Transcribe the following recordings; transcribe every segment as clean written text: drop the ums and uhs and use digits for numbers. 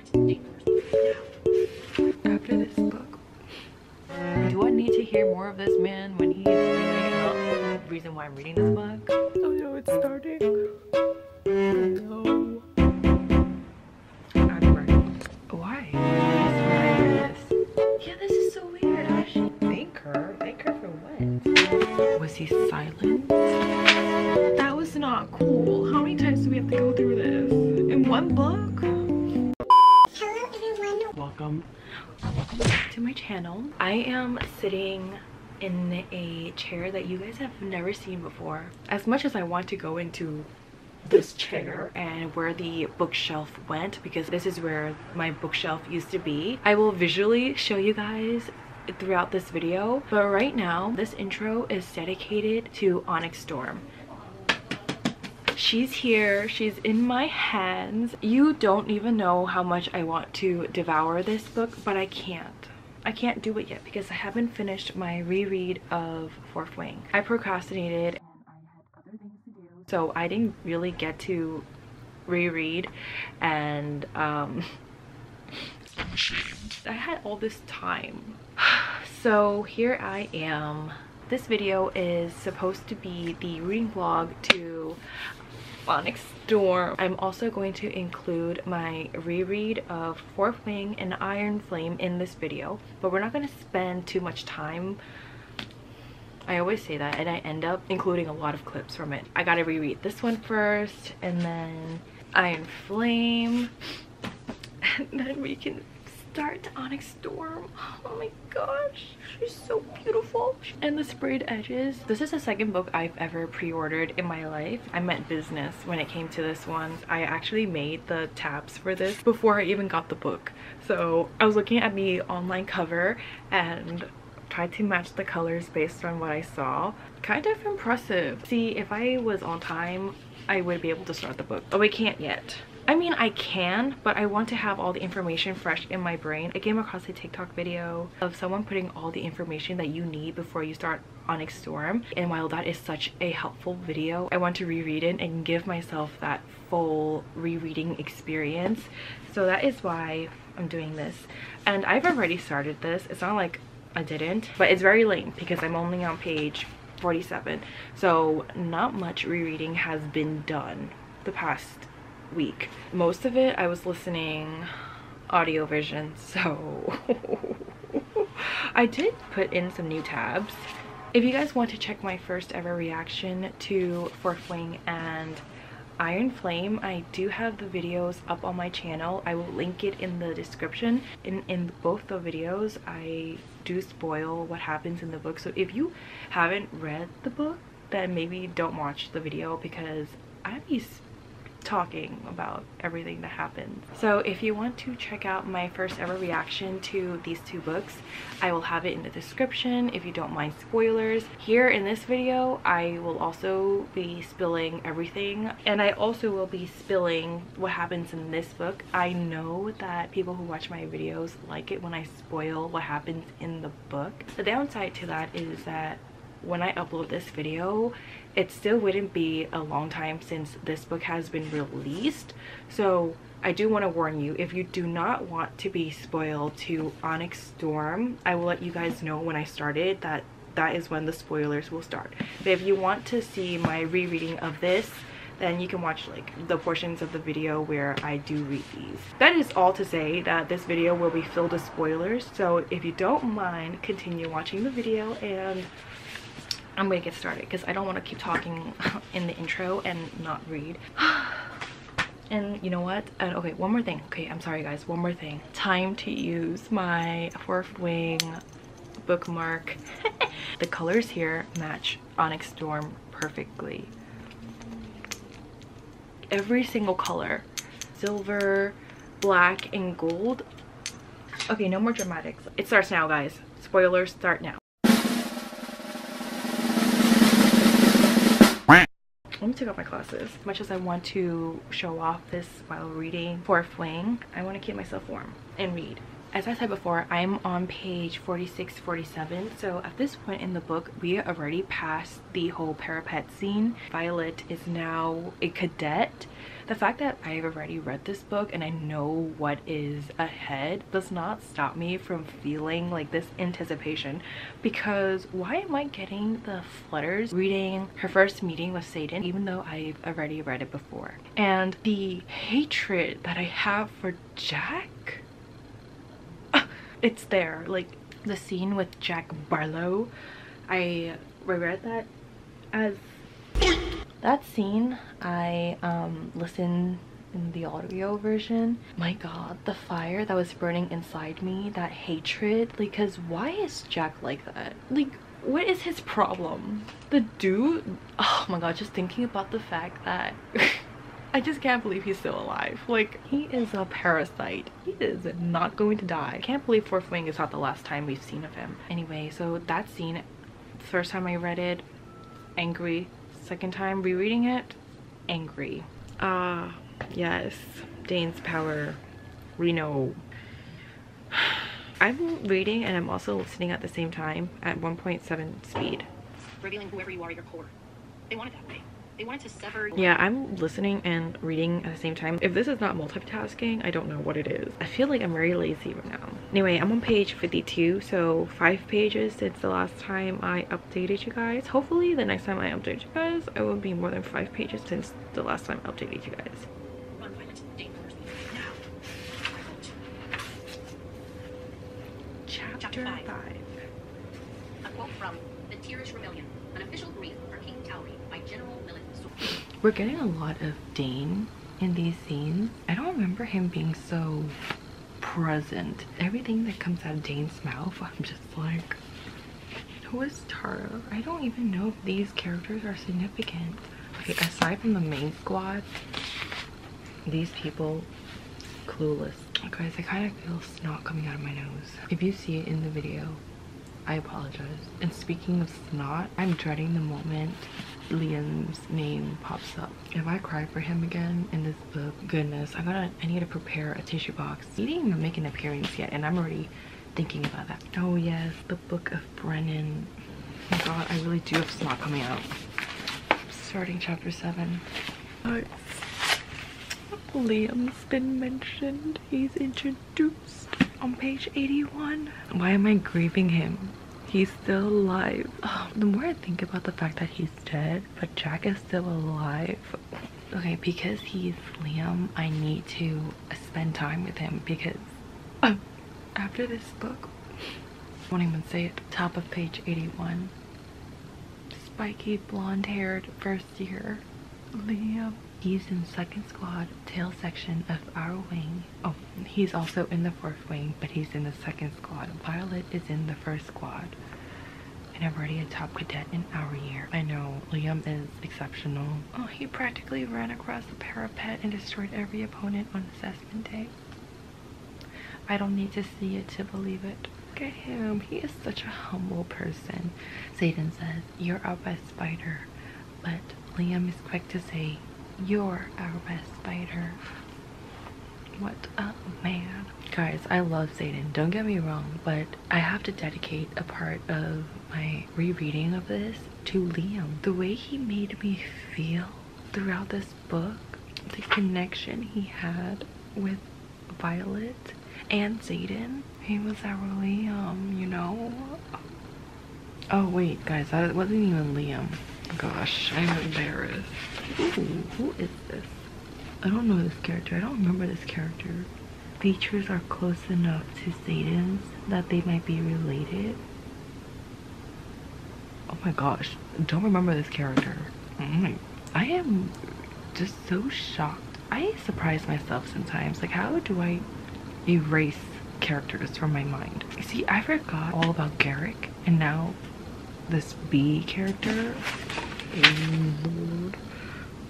After this book, do I need to hear more of this man when he's really not the reason why I'm reading this book? Oh no, it's starting. No. I'm ready. Why? That's why I read this. Yeah, this is so weird. How does she thank her? Thank her for what? Was he silent? That was not cool. How many times do we have to go through this? In one book? Hello everyone. Welcome back to my channel. I am sitting in a chair that you guys have never seen before. As much as I want to go into this chair and where the bookshelf went, because this is where my bookshelf used to be, I will visually show you guys throughout this video, but right now this intro is dedicated to ONYX STORM. She's here, she's in my hands. You don't even know how much I want to devour this book, but I can't do it yet because I haven't finished my reread of Fourth Wing. I procrastinated and I had other things to do, so I didn't really get to reread, and I'm ashamed. I had all this time. So here I am. This video is supposed to be the reading vlog to ONYX STORM. I'm also going to include my reread of Fourth Wing and Iron Flame in this video, but we're not going to spend too much time. I always say that and I end up including a lot of clips from it. I gotta reread this one first and then Iron Flame, and then we can start ONYX STORM. Oh my gosh, she's so beautiful. And the sprayed edges. This is the second book I've ever pre-ordered in my life. I meant business when it came to this one. I actually made the tabs for this before I even got the book. So I was looking at the online cover and tried to match the colors based on what I saw. Kind of impressive. See, if I was on time, I would be able to start the book. Oh, I can't yet. I mean, I can, but I want to have all the information fresh in my brain. I came across a TikTok video of someone putting all the information that you need before you start ONYX STORM, and while that is such a helpful video, I want to reread it and give myself that full rereading experience. So that is why I'm doing this, and I've already started this. It's not like I didn't, but it's very late because I'm only on page 47, so not much rereading has been done the past week. Most of it I was listening audio version, so I did put in some new tabs. If you guys want to check my first ever reaction to Fourth Wing and Iron Flame, I do have the videos up on my channel. I will link it in the description. In both the videos I do spoil what happens in the book, so if you haven't read the book, then maybe don't watch the video because I'd be talking about everything that happens. So if you want to check out my first ever reaction to these two books, I will have it in the description if you don't mind spoilers. Here in this video, I will also be spilling everything, and I also will be spilling what happens in this book. I know that people who watch my videos like it when I spoil what happens in the book. The downside to that is that when I upload this video, it still wouldn't be a long time since this book has been released. So I do want to warn you, if you do not want to be spoiled to ONYX STORM, I will let you guys know when I started that is when the spoilers will start. But if you want to see my rereading of this, then you can watch like the portions of the video where I do read these. That is all to say that this video will be filled with spoilers, so if you don't mind, continue watching the video and I'm gonna get started because I don't want to keep talking in the intro and not read. And you know what? And okay, one more thing. Okay, I'm sorry guys, one more thing. Time to use my Fourth Wing bookmark. The colors here match ONYX STORM perfectly. Every single color. Silver, black, and gold. Okay, no more dramatics. It starts now, guys. Spoilers start now. Let me take off my glasses. As much as I want to show off this while reading Fourth Wing, I want to keep myself warm and read. as I said before, I'm on page 46-47. So at this point in the book, we are already past the whole parapet scene. Violet is now a cadet. The fact that I've already read this book and I know what is ahead does not stop me from feeling like this anticipation, because why am I getting the flutters reading her first meeting with Satan, even though I've already read it before? And the hatred that I have for Jack, it's there. Like the scene with Jack Barlow, I reread that as that scene. I listened in the audio version. My god, the fire that was burning inside me, that hatred. Like, because why is Jack like that? Like, what is his problem? The dude, oh my god, just thinking about the fact that I just can't believe he's still alive. Like, he is a parasite. He is not going to die. I can't believe Fourth Wing is not the last time we've seen of him. Anyway, so that scene, first time I read it, angry. Second time rereading it, angry. Yes, Dane's power, Reno. I'm reading and I'm also listening at the same time at 1.7 speed. Revealing whoever you are at your core. They want it that way. They wanted to sever. Yeah, I'm listening and reading at the same time. If this is not multitasking, I don't know what it is. I feel like I'm very lazy right now. Anyway, I'm on page 52, so 5 pages since the last time I updated you guys. Hopefully the next time I update you guys, I will be more than 5 pages since the last time I updated you guys. Run, Violet. Dane orders me. Now. I won't. Chapter 5. A quote from The Tearish Rebellion, an official brief for King Tauri by General Millet. We're getting a lot of Dane in these scenes. I don't remember him being so present. Everything that comes out of Dane's mouth, I'm just like, who is Tara? I don't even know if these characters are significant. Okay, aside from the main squad, these people, clueless. Guys, I kind of feel snot coming out of my nose. If you see it in the video, I apologize. And speaking of snot, I'm dreading the moment Liam's name pops up. If I cry for him again in this book, goodness, I need to prepare a tissue box. He didn't even make an appearance yet and I'm already thinking about that. Oh yes, the Book of Brennan. Oh my god, I really do have snot coming out. Starting chapter 7. Liam's been mentioned. He's introduced on page 81. Why am I grieving him? He's still alive. Oh, the more I think about the fact that he's dead, but Jack is still alive. Okay, because he's Liam, I need to spend time with him because after this book, I won't even say it. Top of page 81. Spiky blonde-haired first year Liam. He's in 2nd squad, tail section of our wing. Oh, he's also in the 4th wing, but he's in the 2nd squad. Violet is in the 1st squad. And I'm already a top cadet in our year. I know, Liam is exceptional. Oh, he practically ran across the parapet and destroyed every opponent on assessment day. I don't need to see it to believe it. Look at him, he is such a humble person. Satan says, "You're our best fighter." But Liam is quick to say, "You're our best fighter." What a man. Guys, I love Satan, don't get me wrong, but I have to dedicate a part of my rereading of this to Liam. The way he made me feel throughout this book, the connection he had with Violet and Satan. He was our Liam, you know? Oh wait, guys, that wasn't even Liam. Gosh, I'm embarrassed. Ooh, who is this? I don't know this character. I don't remember this character. Features are close enough to Satan's that they might be related. Oh my gosh, don't remember this character. I am just so shocked. I surprise myself sometimes. Like, how do I erase characters from my mind? You see, I forgot all about Garrick, and now this B character. Oh Lord,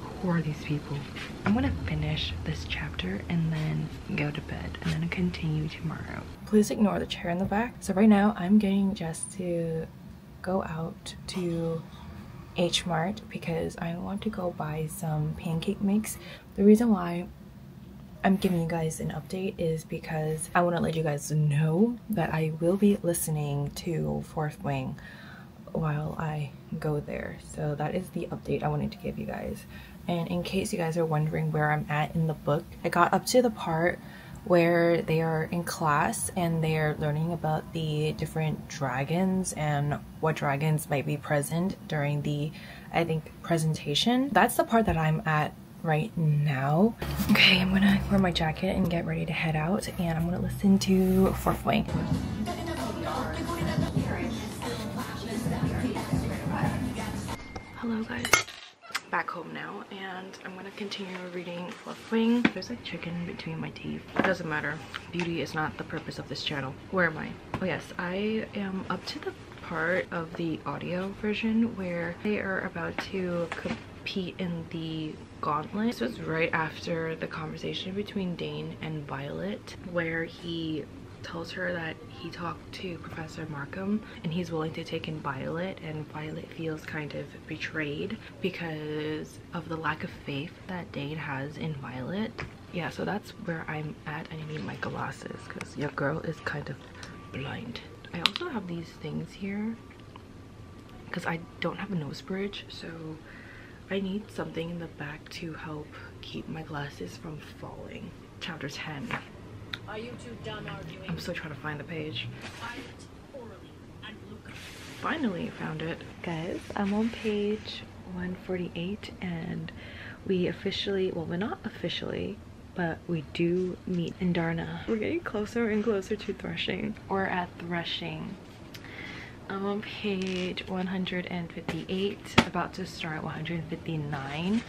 who are these people? I'm gonna finish this chapter and then go to bed and then continue tomorrow. Please ignore the chair in the back. So right now I'm getting Jess to go out to H Mart because I want to go buy some pancake mix. The reason why I'm giving you guys an update is because I want to let you guys know that I will be listening to Fourth Wing while I go there. So that is the update I wanted to give you guys. And in case you guys are wondering where I'm at in the book, I got up to the part where they are in class and they are learning about the different dragons and what dragons might be present during the, I think, presentation. That's the part that I'm at right now. Okay, I'm gonna wear my jacket and get ready to head out, and I'm gonna listen to Fourth Wing. Hello guys, back home now, and I'm gonna continue reading Fourth Wing. There's like chicken between my teeth. It doesn't matter. Beauty is not the purpose of this channel. Where am I? Oh yes, I am up to the part of the audio version where they are about to compete in the gauntlet. This was right after the conversation between Dane and Violet, where he tells her that he talked to Professor Markham and he's willing to take in Violet, and Violet feels kind of betrayed because of the lack of faith that Dane has in Violet. Yeah, so that's where I'm at. I need my glasses because your girl is kind of blind. I also have these things here because I don't have a nose bridge, so I need something in the back to help keep my glasses from falling. Chapter 10. Are you two done arguing? I'm still trying to find the page. Violet, orally, and Luca. Finally found it. Guys, I'm on page 148 and we officially, well, we're not officially, but we do meet Indarna. We're getting closer and closer to threshing. We're at threshing. I'm on page 158, about to start 159.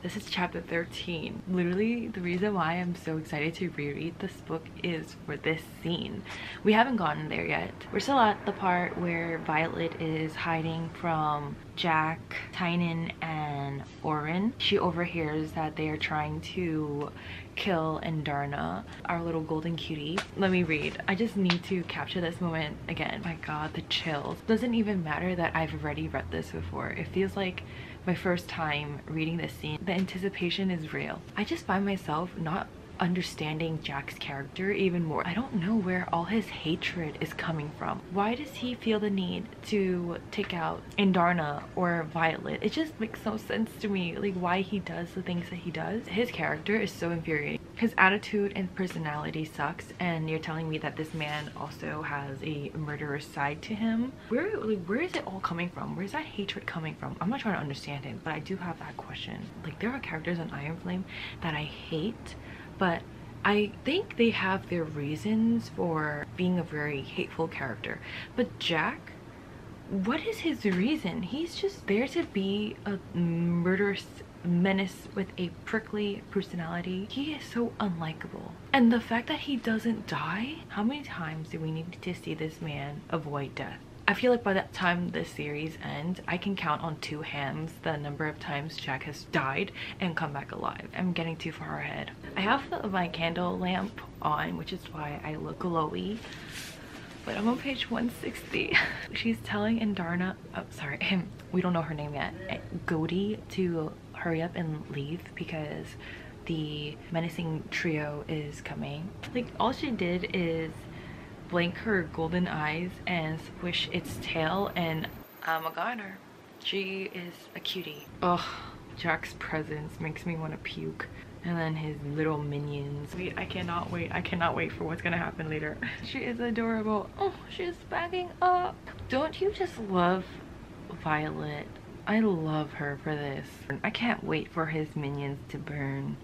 This is chapter 13. Literally, the reason why I'm so excited to reread this book is for this scene. We haven't gotten there yet. We're still at the part where Violet is hiding from Jack, Tynan, and Oren. She overhears that they are trying to kill Indarna, our little golden cutie. Let me read. I just need to capture this moment again. My god, the chills. Doesn't even matter that I've already read this before. It feels like my first time reading this scene. The anticipation is real. I just find myself not understanding Jack's character even more. I don't know where all his hatred is coming from. Why does he feel the need to take out Indarna or Violet? It just makes no sense to me, like why he does the things that he does. His character is so infuriating. His attitude and personality sucks, and you're telling me that this man also has a murderous side to him. Where is it all coming from? Where's that hatred coming from? I'm not trying to understand him, but I do have that question. Like, there are characters in Iron Flame that I hate, but I think they have their reasons for being a very hateful character. But Jack, what is his reason? He's just there to be a murderous menace with a prickly personality. He is so unlikable. And the fact that he doesn't die, how many times do we need to see this man avoid death? I feel like by the time this series ends, I can count on two hands the number of times Jack has died and come back alive. I'm getting too far ahead. I have my candle lamp on, which is why I look glowy. But I'm on page 160. She's telling Indarna, oh sorry, we don't know her name yet, Godi, to hurry up and leave because the menacing trio is coming. Like, all she did is blink her golden eyes and swish its tail, and I got her. She is a cutie. Ugh, Jack's presence makes me want to puke. And then his little minions. Wait, I cannot wait. I cannot wait for what's gonna happen later. She is adorable. Oh, she's backing up. Don't you just love Violet? I love her for this. I can't wait for his minions to burn.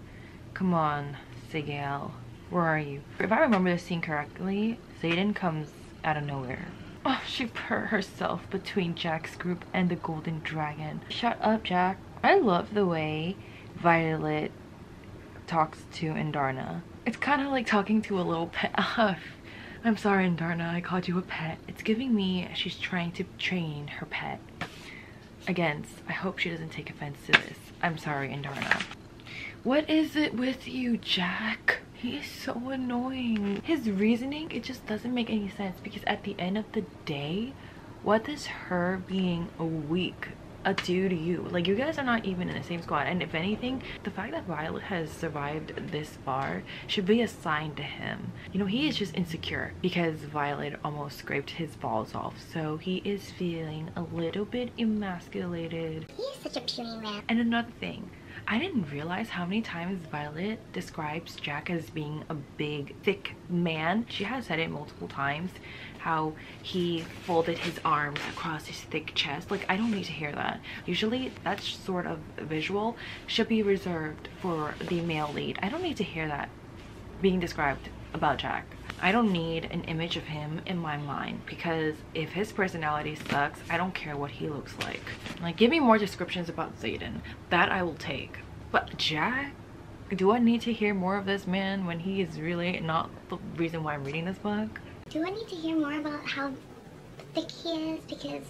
Come on, Sigale. Where are you? If I remember this scene correctly, Xaden comes out of nowhere. Oh, she put herself between Jack's group and the golden dragon. Shut up, Jack. I love the way Violet talks to Indarna. It's kind of like talking to a little pet. I'm sorry, Indarna, I called you a pet. It's giving me she's trying to train her pet. Again, I hope she doesn't take offense to this. I'm sorry, Indarna. What is it with you, Jack? He is so annoying. His reasoning, it just doesn't make any sense, because at the end of the day, what does her being a weak adieu to you. Like, you guys are not even in the same squad, and if anything, the fact that Violet has survived this far should be a sign to him. You know, he is just insecure because Violet almost scraped his balls off, so he is feeling a little bit emasculated. He is such a puny rat. And another thing, I didn't realize how many times Violet describes Jack as being a big, thick man. She has said it multiple times, how he folded his arms across his thick chest. Like, I don't need to hear that. Usually that sort of visual should be reserved for the male lead. I don't need to hear that being described about Jack. I don't need an image of him in my mind, because if his personality sucks, I don't care what he looks like. Like, give me more descriptions about Xaden. That I will take. But Jack? Do I need to hear more of this man when he is really not the reason why I'm reading this book? Do I need to hear more about how thick he is? Because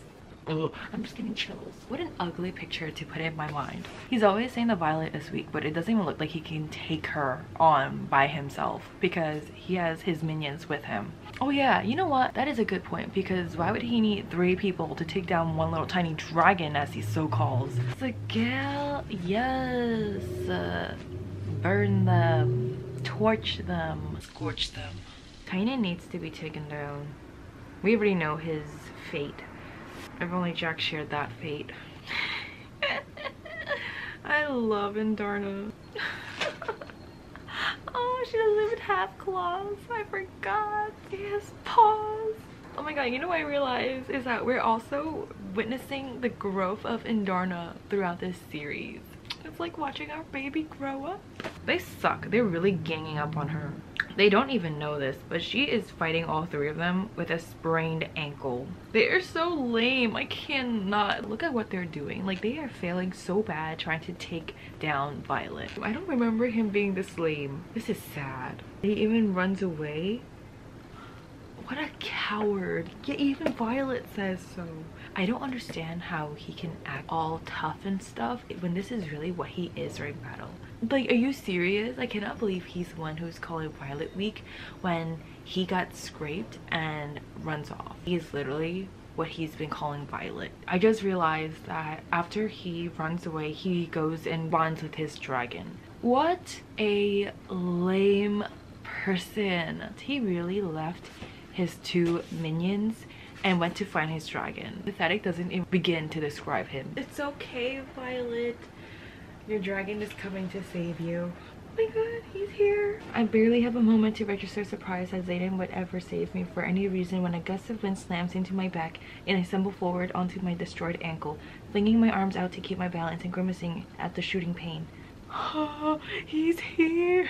Ugh, I'm just getting chills. What an ugly picture to put in my mind. He's always saying that Violet is weak, but it doesn't even look like he can take her on by himself because he has his minions with him. Oh yeah, you know what? That is a good point, because why would he need 3 people to take down one little tiny dragon, as he so calls? So gal, yes. Burn them. Torch them. Scorch them. Kainen needs to be taken down. We already know his fate. If only Jack shared that fate. I love Indarna. Oh, she doesn't even have claws. I forgot. He has paws. Oh my god, you know what I realized is that we're also witnessing the growth of Indarna throughout this series. It's like watching our baby grow up. They suck. They're really ganging up on her. They don't even know this, but she is fighting all 3 of them with a sprained ankle. They are so lame. I cannot. Look at what they're doing. Like, they are failing so bad trying to take down Violet. I don't remember him being this lame. This is sad. He even runs away. What a coward. Yeah, even Violet says so. I don't understand how he can act all tough and stuff when this is really what he is during battle. Like, are you serious? I cannot believe he's the one who's calling Violet weak when he got scraped and runs off. He is literally what he's been calling Violet. I just realized that after he runs away, he goes and bonds with his dragon. What a lame person. He really left his 2 minions and went to find his dragon. Pathetic doesn't even begin to describe him. It's okay, Violet. Your dragon is coming to save you. Oh my god, he's here. I barely have a moment to register surprise that Xaden would ever save me for any reason when a gust of wind slams into my back and I stumble forward onto my destroyed ankle, flinging my arms out to keep my balance and grimacing at the shooting pain. Oh, he's here.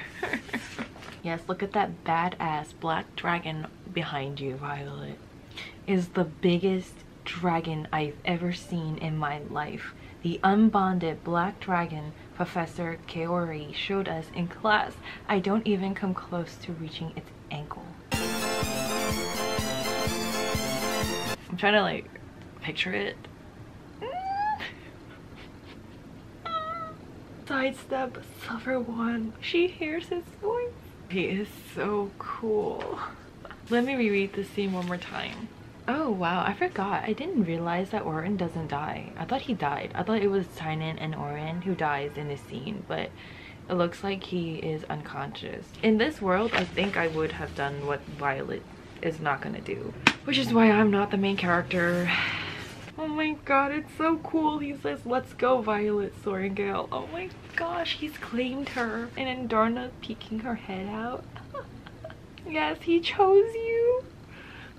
Yes, look at that badass black dragon behind you, Violet. Is the biggest dragon I've ever seen in my life. The unbonded black dragon Professor Kaori showed us in class. I don't even come close to reaching its ankle. I'm trying to like picture it. Sidestep Suffer One. She hears his voice. He is so cool. Let me reread the scene one more time. Oh wow, I forgot. I didn't realize that Orin doesn't die. I thought he died. I thought it was Tynan and Orin who dies in this scene, but it looks like he is unconscious. In this world, I think I would have done what Violet is not gonna do, which is why I'm not the main character. Oh my god, it's so cool. He says, "Let's go, Violet, Sorengale." Oh my gosh, he's claimed her. And Indarna peeking her head out. Yes, he chose you.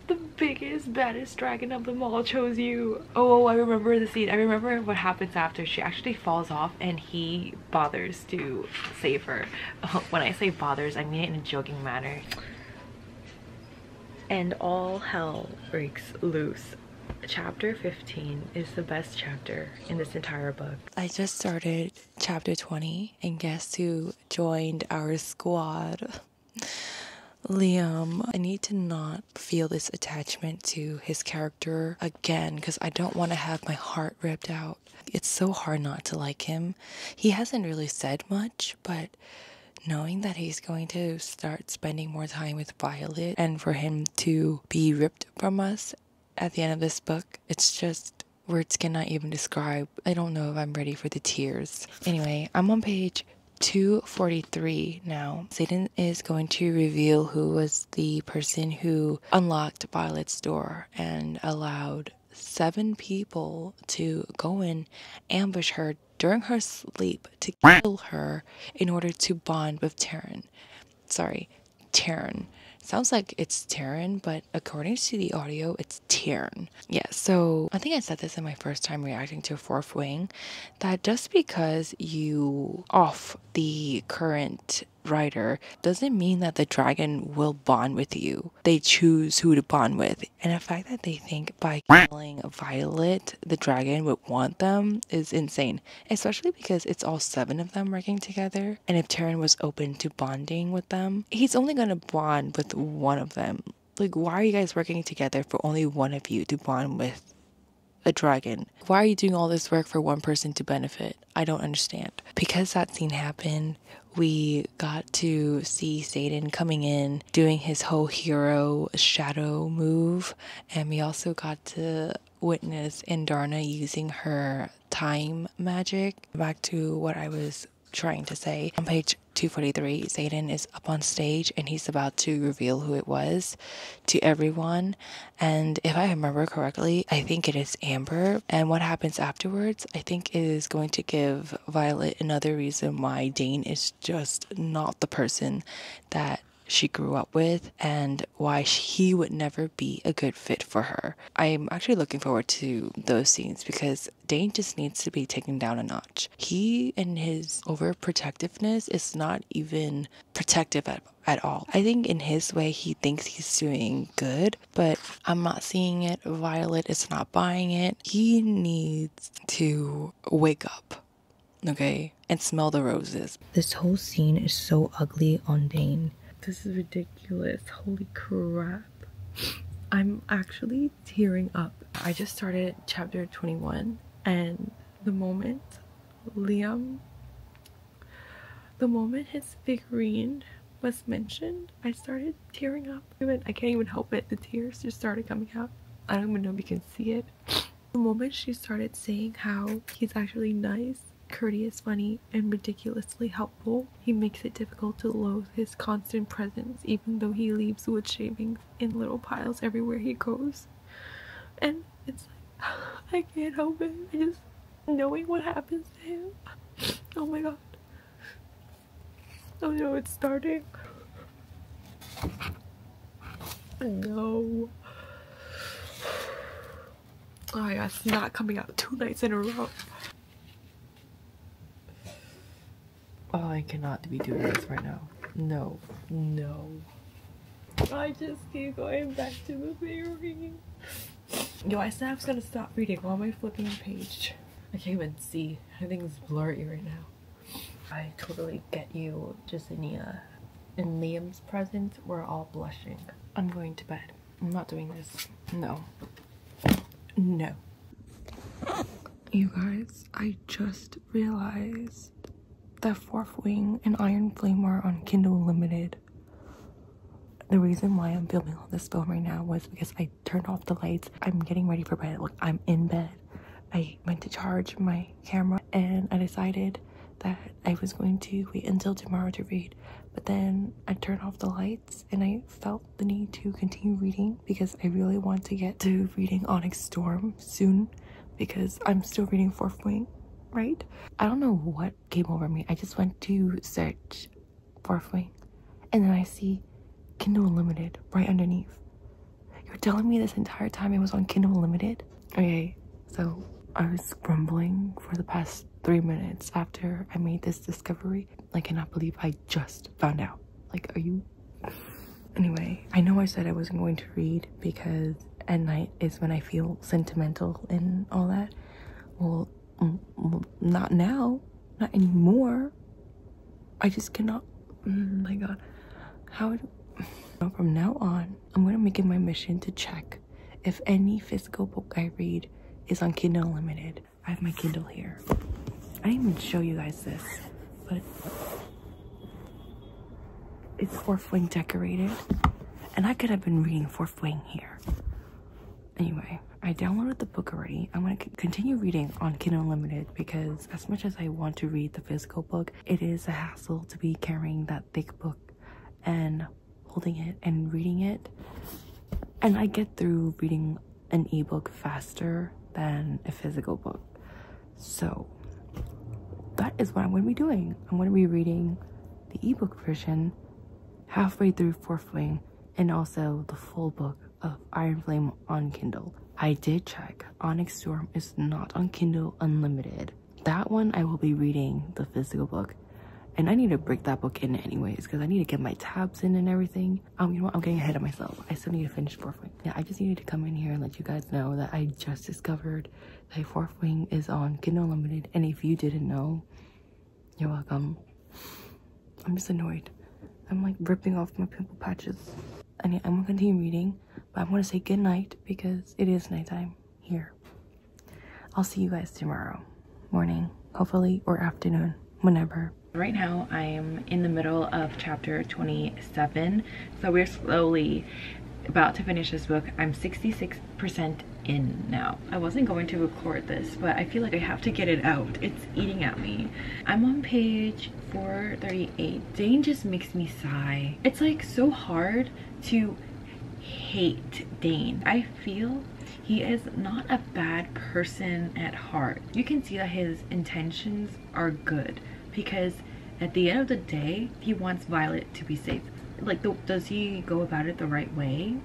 The biggest, baddest dragon of them all chose you. Oh, I remember the scene. I remember what happens after. She actually falls off and he bothers to save her. When I say bothers, I mean it in a joking manner. And all hell breaks loose. Chapter 15 is the best chapter in this entire book. I just started chapter 20 and guess who joined our squad? Liam. I need to not feel this attachment to his character again because I don't want to have my heart ripped out. It's so hard not to like him. He hasn't really said much, but knowing that he's going to start spending more time with Violet and for him to be ripped from us at the end of this book, it's just Words cannot even describe. I don't know if I'm ready for the tears. Anyway, I'm on page 243 now. Satan is going to reveal who was the person who unlocked Violet's door and allowed 7 people to go in, ambush her during her sleep to kill her in order to bond with Taryn. Sorry, Taryn. Sounds like it's Taryn, but according to the audio, it's Taryn. Yeah, so I think I said this in my first time reacting to Fourth Wing, that just because you off the current writer doesn't mean that the dragon will bond with you. They choose who to bond with. And the fact that they think by killing Violet, the dragon would want them is insane. Especially because it's all 7 of them working together. And if Taryn was open to bonding with them, he's only gonna bond with one of them. Like, why are you guys working together for only one of you to bond with a dragon? Why are you doing all this work for one person to benefit? I don't understand. Because that scene happened, we got to see Satan coming in, doing his whole hero shadow move, and we also got to witness Indarna using her time magic. Back to what I was trying to say. On page 243, Satan is up on stage and he's about to reveal who it was to everyone. And if I remember correctly, I think it is Amber. And what happens afterwards, I think, is going to give Violet another reason why Dane is just not the person that she grew up with and why he would never be a good fit for her. I'm actually looking forward to those scenes because Dane just needs to be taken down a notch. He and his overprotectiveness is not even protective at all. I think in his way he thinks he's doing good, but I'm not seeing it. Violet is not buying it. He needs to wake up, okay, and smell the roses. This whole scene is so ugly on Dane. This is ridiculous. Holy crap. I'm actually tearing up. I just started chapter 21 and the moment his figurine was mentioned, I started tearing up. I can't even help it. The tears just started coming out. I don't even know if you can see it. The moment she started saying how he's actually nice, courteous, funny, and ridiculously helpful, he makes it difficult to loathe his constant presence, even though he leaves wood shavings in little piles everywhere he goes. And it's like, I can't help it. I just, knowing what happens to him. Oh my god. Oh no, it's starting. No. Oh my god, it's not coming out 2 nights in a row. Oh, I cannot be doing this right now. No, no. I just keep going back to the figurine. Yo, I said I was gonna stop reading. Why am I flipping the page? I can't even see. Everything's blurry right now. I totally get you, Jasenia. In Liam's presence, we're all blushing. I'm going to bed. I'm not doing this. No. No. You guys, I just realized that Fourth Wing and Iron Flame are on Kindle Unlimited. The reason why I'm filming all this film right now was because I turned off the lights. I'm getting ready for bed. Like, I'm in bed. I went to charge my camera and I decided that I was going to wait until tomorrow to read. But then I turned off the lights and I felt the need to continue reading because I really want to get to reading ONYX STORM soon because I'm still reading Fourth Wing. Right? I don't know what came over me. I just went to search Fourth Wing and then I see Kindle Unlimited right underneath. You're telling me this entire time it was on Kindle Unlimited? Okay, so I was grumbling for the past 3 minutes after I made this discovery. I cannot believe I just found out. Like, are you... Anyway, I know I said I wasn't going to read because at night is when I feel sentimental and all that. Well, not now, not anymore. I just cannot. Oh my god, how from now on I'm gonna make it my mission to check if any physical book I read is on Kindle Unlimited. I have my Kindle here. I didn't even show you guys this, but it's Fourth Wing decorated and I could have been reading Fourth Wing here. Anyway, I downloaded the book already. I'm going to continue reading on Kindle Unlimited because as much as I want to read the physical book, it is a hassle to be carrying that thick book and holding it and reading it. And I get through reading an ebook faster than a physical book. So that is what I'm going to be doing. I'm going to be reading the ebook version halfway through Fourth Wing and also the full book of Iron Flame on Kindle. I did check. ONYX STORM is not on Kindle Unlimited. That one I will be reading the physical book. And I need to break that book in anyways because I need to get my tabs in and everything. You know what? I'm getting ahead of myself. I still need to finish Fourth Wing. Yeah, I just needed to come in here and let you guys know that I just discovered that Fourth Wing is on Kindle Unlimited. And if you didn't know, you're welcome. I'm just annoyed. I'm like ripping off my pimple patches. And yeah, I'm gonna continue reading, but I'm gonna say good night because it is nighttime here. I'll see you guys tomorrow morning, hopefully, or afternoon, whenever. Right now, I am in the middle of chapter 27, so we're slowly about to finish this book. I'm 66% in now. I wasn't going to record this, but I feel like I have to get it out. It's eating at me. I'm on page 438. Dane just makes me sigh. It's like so hard to hate Dane. I feel he is not a bad person at heart. You can see that his intentions are good because at the end of the day, he wants Violet to be safe. Like, does he go about it the right way?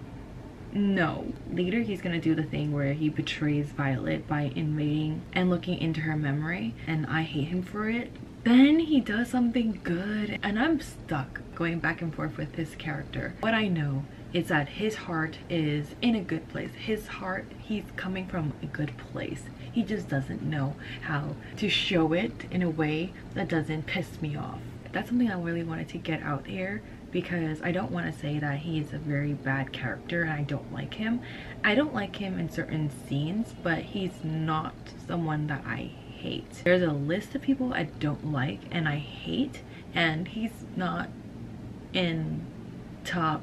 No. Later, he's gonna do the thing where he betrays Violet by invading and looking into her memory, and I hate him for it. Then he does something good, and I'm stuck going back and forth with this character. What I know is that his heart is in a good place. His heart, he's coming from a good place. He just doesn't know how to show it in a way that doesn't piss me off. That's something I really wanted to get out here because I don't want to say that he's a very bad character and I don't like him. I don't like him in certain scenes, but he's not someone that I hate. There's a list of people I don't like and I hate, and he's not in top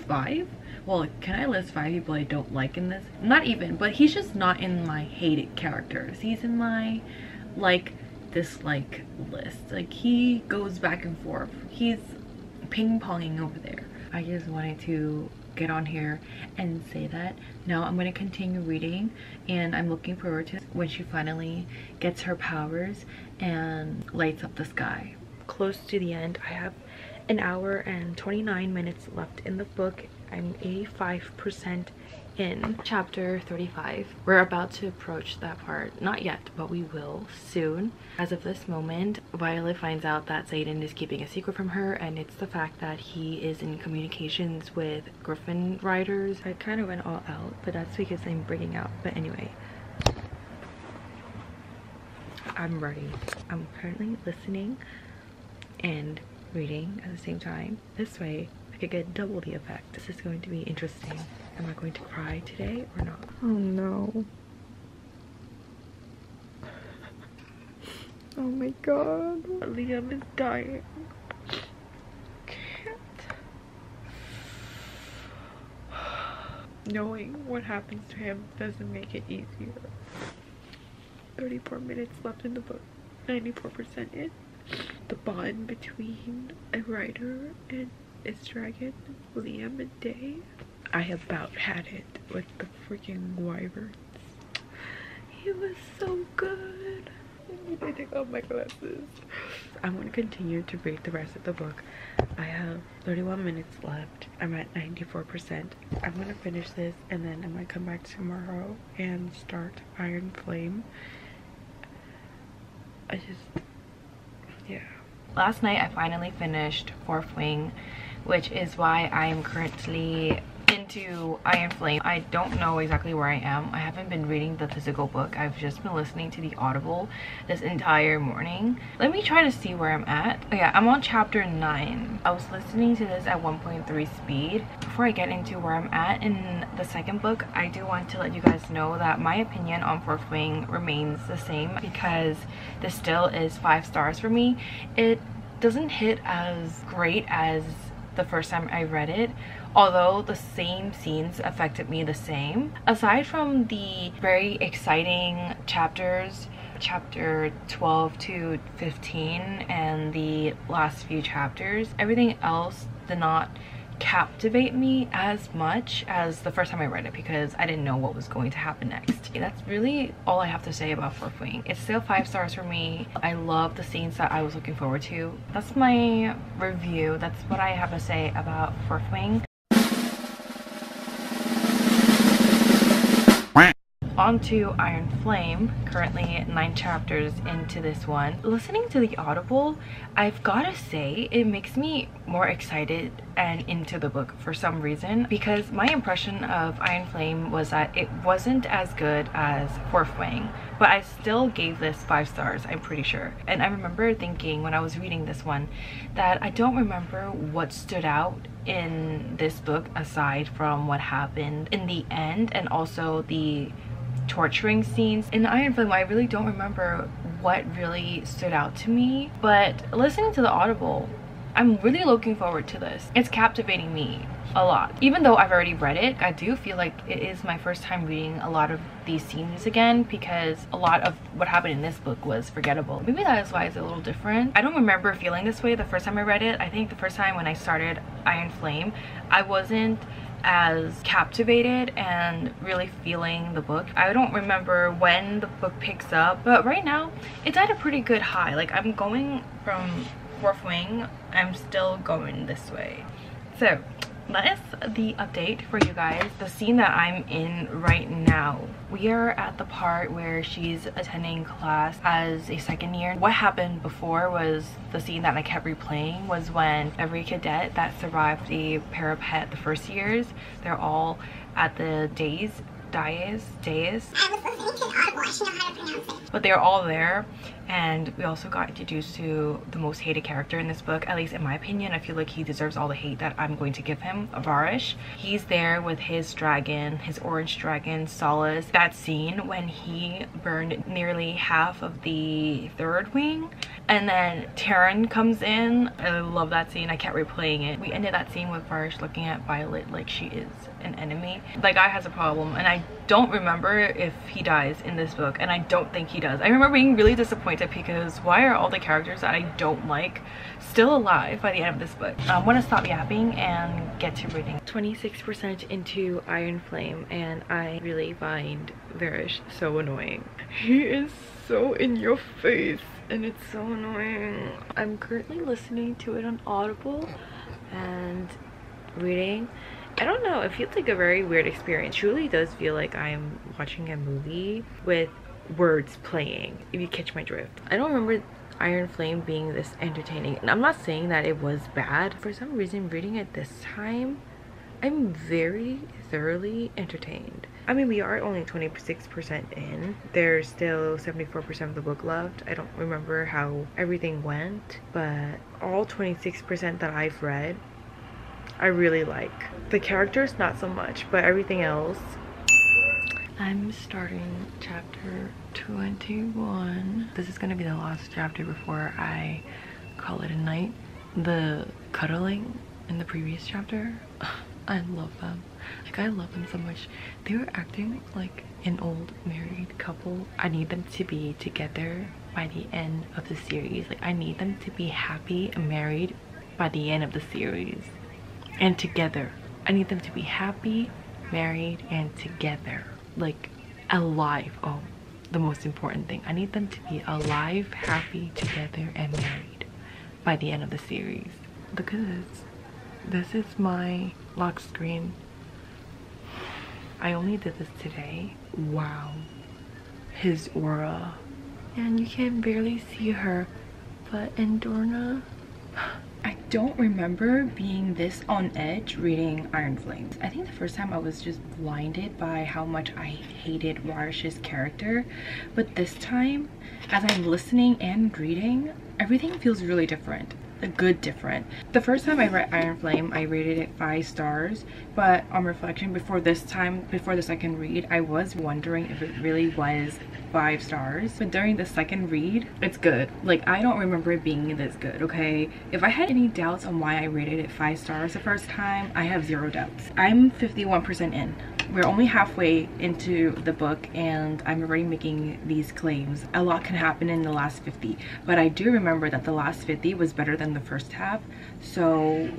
5. Well, can I list 5 people I don't like in this? Not even, but he's just not in my hated characters. He's in my like dislike list. Like, he goes back and forth. He's ping-ponging over there. I just wanted to get on here and say that. Now I'm going to continue reading, and I'm looking forward to when she finally gets her powers and lights up the sky. Close to the end. I have an hour and 29 minutes left in the book. I'm 85% in chapter 35. We're about to approach that part. Not yet, but we will soon. As of this moment, Violet finds out that Xaden is keeping a secret from her, and it's the fact that he is in communications with Griffin riders. I kind of went all out, but that's because I'm breaking out. But anyway, I'm ready. I'm currently listening and reading at the same time. This way I could get double the effect. This is going to be interesting. Am I going to cry today or not? Oh no. Oh my god. Liam is dying. Can't. Knowing what happens to him doesn't make it easier. 34 minutes left in the book. 94% in. The bond between a writer and his dragon, Liam and Day. I about had it with the freaking wyverns. He was so good. I need to take off my glasses. I'm going to continue to read the rest of the book. I have 31 minutes left. I'm at 94%. I'm going to finish this and then I'm going to come back tomorrow and start Iron Flame. Yeah. Last night I finally finished Fourth Wing, which is why I am currently into Iron Flame. I don't know exactly where I am. I haven't been reading the physical book. I've just been listening to the Audible this entire morning. Let me try to see where I'm at. Oh yeah, I'm on chapter 9. I was listening to this at 1.3 speed. Before I get into where I'm at in the second book, I do want to let you guys know that my opinion on Fourth Wing remains the same because this still is 5 stars for me. It doesn't hit as great as the first time I read it, although the same scenes affected me the same. Aside from the very exciting chapters, chapter 12 to 15 and the last few chapters, everything else did not captivate me as much as the first time I read it, because I didn't know what was going to happen next. That's really all I have to say about Fourth Wing. It's still 5 stars for me. I love the scenes that I was looking forward to. That's my review. That's what I have to say about Fourth Wing. On to Iron Flame, currently 9 chapters into this one. Listening to the Audible, I've gotta say it makes me more excited and into the book for some reason, because my impression of Iron Flame was that it wasn't as good as Fourth Wing, but I still gave this 5 stars, I'm pretty sure. And I remember thinking when I was reading this one that I don't remember what stood out in this book aside from what happened in the end and also the torturing scenes. In Iron Flame, I really don't remember what really stood out to me, but listening to the Audible, I'm really looking forward to this. It's captivating me a lot. Even though I've already read it, I do feel like it is my first time reading a lot of these scenes again, because a lot of what happened in this book was forgettable. Maybe that is why it's a little different. I don't remember feeling this way the first time I read it. I think the first time when I started Iron Flame, I wasn't as captivated and really feeling the book. I don't remember when the book picks up, but right now it's at a pretty good high. Like, I'm going from Fourth Wing, I'm still going this way. So that is the update for you guys. The scene that I'm in right now, we are at the part where she's attending class as a second year. What happened before was the scene that I kept replaying was when every cadet that survived the parapet the first years, they're all at the dais. I was listening to the Audible. I should know how to pronounce it. But they're all there, and we also got introduced to the most hated character in this book, at least in my opinion. I feel like he deserves all the hate that I'm going to give him, Varish. He's there with his dragon, his orange dragon, Solace. That scene when he burned nearly half of the third wing, and then Terran comes in. I love that scene. I kept replaying it. We ended that scene with Varish looking at Violet like she is an enemy. That guy has a problem, and I don't remember if he dies in this book, and I don't think he does. I remember being really disappointed because why are all the characters that I don't like still alive by the end of this book? I want to stop yapping and get to reading. 26% into Iron Flame, and I really find Varish so annoying. He is so in your face and it's so annoying. I'm currently listening to it on Audible and reading. I don't know, it feels like a very weird experience. It truly does feel like I'm watching a movie with words playing, if you catch my drift. I don't remember Iron Flame being this entertaining, and I'm not saying that it was bad. For some reason, reading it this time, I'm very thoroughly entertained. I mean, we are only 26% in. There's still 74% of the book left. I don't remember how everything went, but all 26% that I've read, I really like. The characters, not so much, but everything else. I'm starting chapter 21. This is gonna be the last chapter before I call it a night. The cuddling in the previous chapter, I love them. Like, I love them so much. They were acting like an old married couple. I need them to be together by the end of the series. Like, I need them to be happy and married by the end of the series. And together. I need them to be happy, married, and together. Like, alive. Oh, the most important thing. I need them to be alive, happy, together, and married by the end of the series. Look at this. This is my lock screen. I only did this today. Wow. His aura. And you can barely see her. But Endorna... I don't remember being this on edge reading Iron Flames. I think the first time I was just blinded by how much I hated Varish's character, but this time, as I'm listening and reading, everything feels really different. a good different. The first time I read Iron Flame, I rated it 5 stars, but on reflection before the second read, I was wondering if it really was 5 stars. But during the second read, it's good. Like, I don't remember it being this good, okay? If I had any doubts on why I rated it 5 stars the first time, I have 0 doubts. I'm 51% in. We're only halfway into the book and I'm already making these claims. A lot can happen in the last 50, but I do remember that the last 50 was better than the first half, so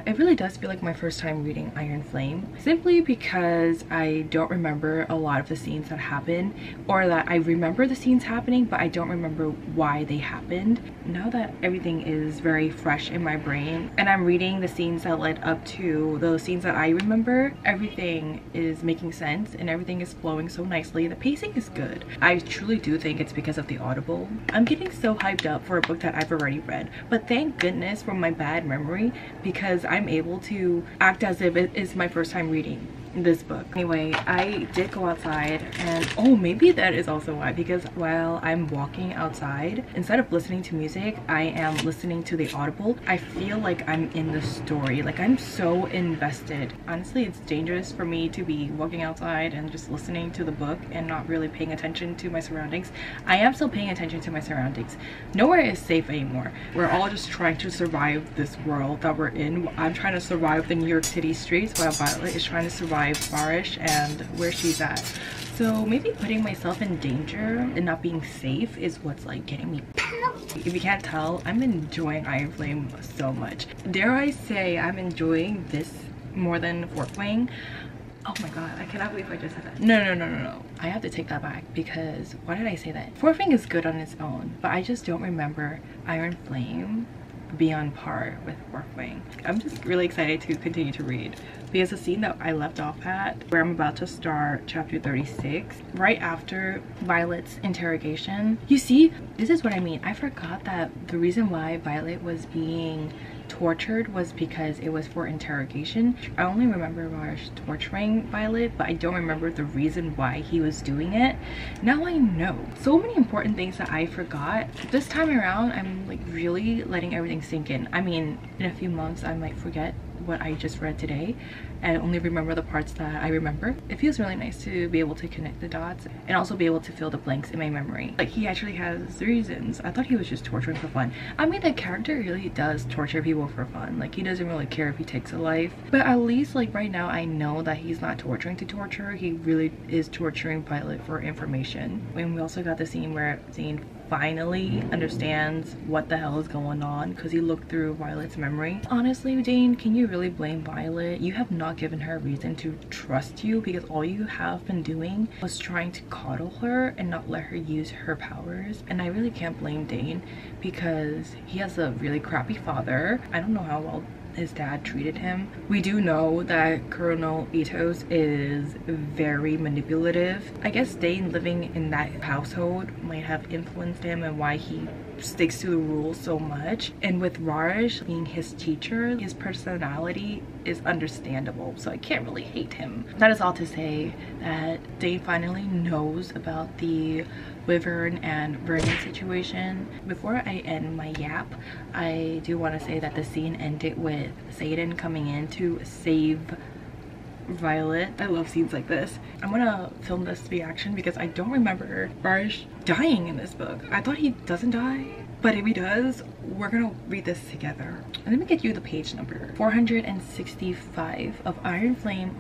it really does feel like my first time reading Iron Flame, simply because I don't remember a lot of the scenes that happen, or that I remember the scenes happening but I don't remember why they happened. Now that everything is very fresh in my brain and I'm reading the scenes that led up to those scenes that I remember, everything is making sense and everything is flowing so nicely. The pacing is good. I truly do think it's because of the Audible. I'm getting so hyped up for a book that I've already read, but thank goodness for my bad memory, because I'm able to act as if it is my first time reading this book. Anyway, I did go outside, and oh, maybe that is also why, because while I'm walking outside, instead of listening to music, I am listening to the Audible. I feel like I'm in the story, like I'm so invested. Honestly, it's dangerous for me to be walking outside and just listening to the book and not really paying attention to my surroundings. I am still paying attention to my surroundings. Nowhere is safe anymore. We're all just trying to survive this world that we're in. I'm trying to survive the New York City streets while Violet is trying to survive Barish and where she's at. So maybe putting myself in danger and not being safe is what's like getting me. If you can't tell, I'm enjoying Iron Flame so much. Dare I say I'm enjoying this more than Fourth Wing. Oh my god, I cannot believe I just said that. No. I have to take that back, because why did I say that? Fourth Wing is good on its own, but I just don't remember Iron Flame be on par with Fourth Wing. I'm just really excited to continue to read, because the scene that I left off at, where I'm about to start chapter 36, right after Violet's interrogation, you see, this is what I mean. I forgot that the reason why Violet was being tortured was because it was for interrogation. I only remember Raj torturing Violet, but I don't remember the reason why he was doing it. Now I know. So many important things that I forgot. This time around, I'm like really letting everything sink in. I mean, in a few months I might forget what I just read today and only remember the parts that I remember. It feels really nice to be able to connect the dots and also be able to fill the blanks in my memory. Like, he actually has reasons. I thought he was just torturing for fun. I mean, the character really does torture people for fun. Like, he doesn't really care if he takes a life, but at least like right now I know that he's not torturing to torture. He really is torturing Violet for information. And we also got the scene where Zane finally understands what the hell is going on because he looked through Violet's memory. Honestly, Dane, can you really blame Violet? You have not given her a reason to trust you, because all you have been doing was trying to coddle her and not let her use her powers. And I really can't blame Dane, because he has a really crappy father. I don't know how well his dad treated him. We do know that Colonel Itos is very manipulative. I guess Dane living in that household might have influenced him and why he sticks to the rules so much. And with Raj being his teacher, his personality is understandable, so I can't really hate him. That is all to say that Dane finally knows about the Wyvern and Vernon situation. Before I end my yap, I do want to say that the scene ended with Satan coming in to save Violet. I love scenes like this. I'm gonna film this reaction because I don't remember Raj dying in this book. I thought he doesn't die, but if he does, we're gonna read this together. And let me get you the page number. 465 of Iron Flame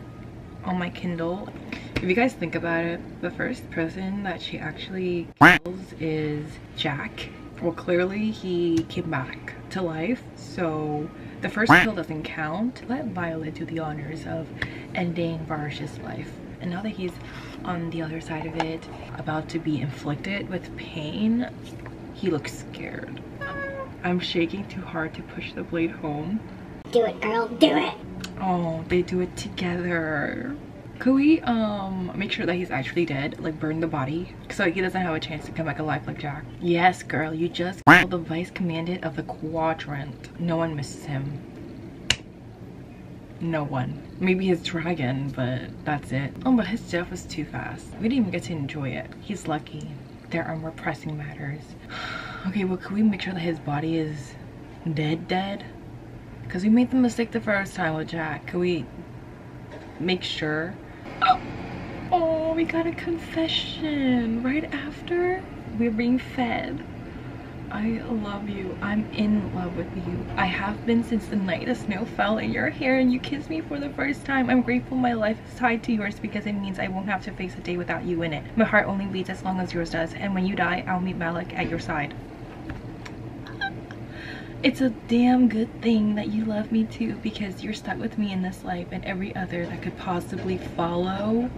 on my Kindle. If you guys think about it, the first person that she actually kills is Jack. Well, clearly he came back to life, so the first kill doesn't count. Let Violet do the honors of ending Varish's life. And now that he's on the other side of it, about to be inflicted with pain, he looks scared. I'm shaking too hard to push the blade home. Do it, girl, do it! Oh, they do it together. Could we make sure that he's actually dead, like burn the body, so he doesn't have a chance to come back alive like Jack? Yes, girl, you just killed the vice commandant of the quadrant. No one misses him. No one. Maybe his dragon, but that's it. Oh, but his death was too fast. We didn't even get to enjoy it. He's lucky. There are more pressing matters. Okay, well, could we make sure that his body is dead? Because we made the mistake the first time with Jack. Can we make sure? Oh, we got a confession right after we're being fed. I love you. I'm in love with you. I have been since the night the snow fell in your hair and you kissed me for the first time. I'm grateful my life is tied to yours because it means I won't have to face a day without you in it. My heart only beats as long as yours does, and when you die, I'll meet Malik at your side. It's a damn good thing that you love me too, because you're stuck with me in this life and every other that could possibly follow.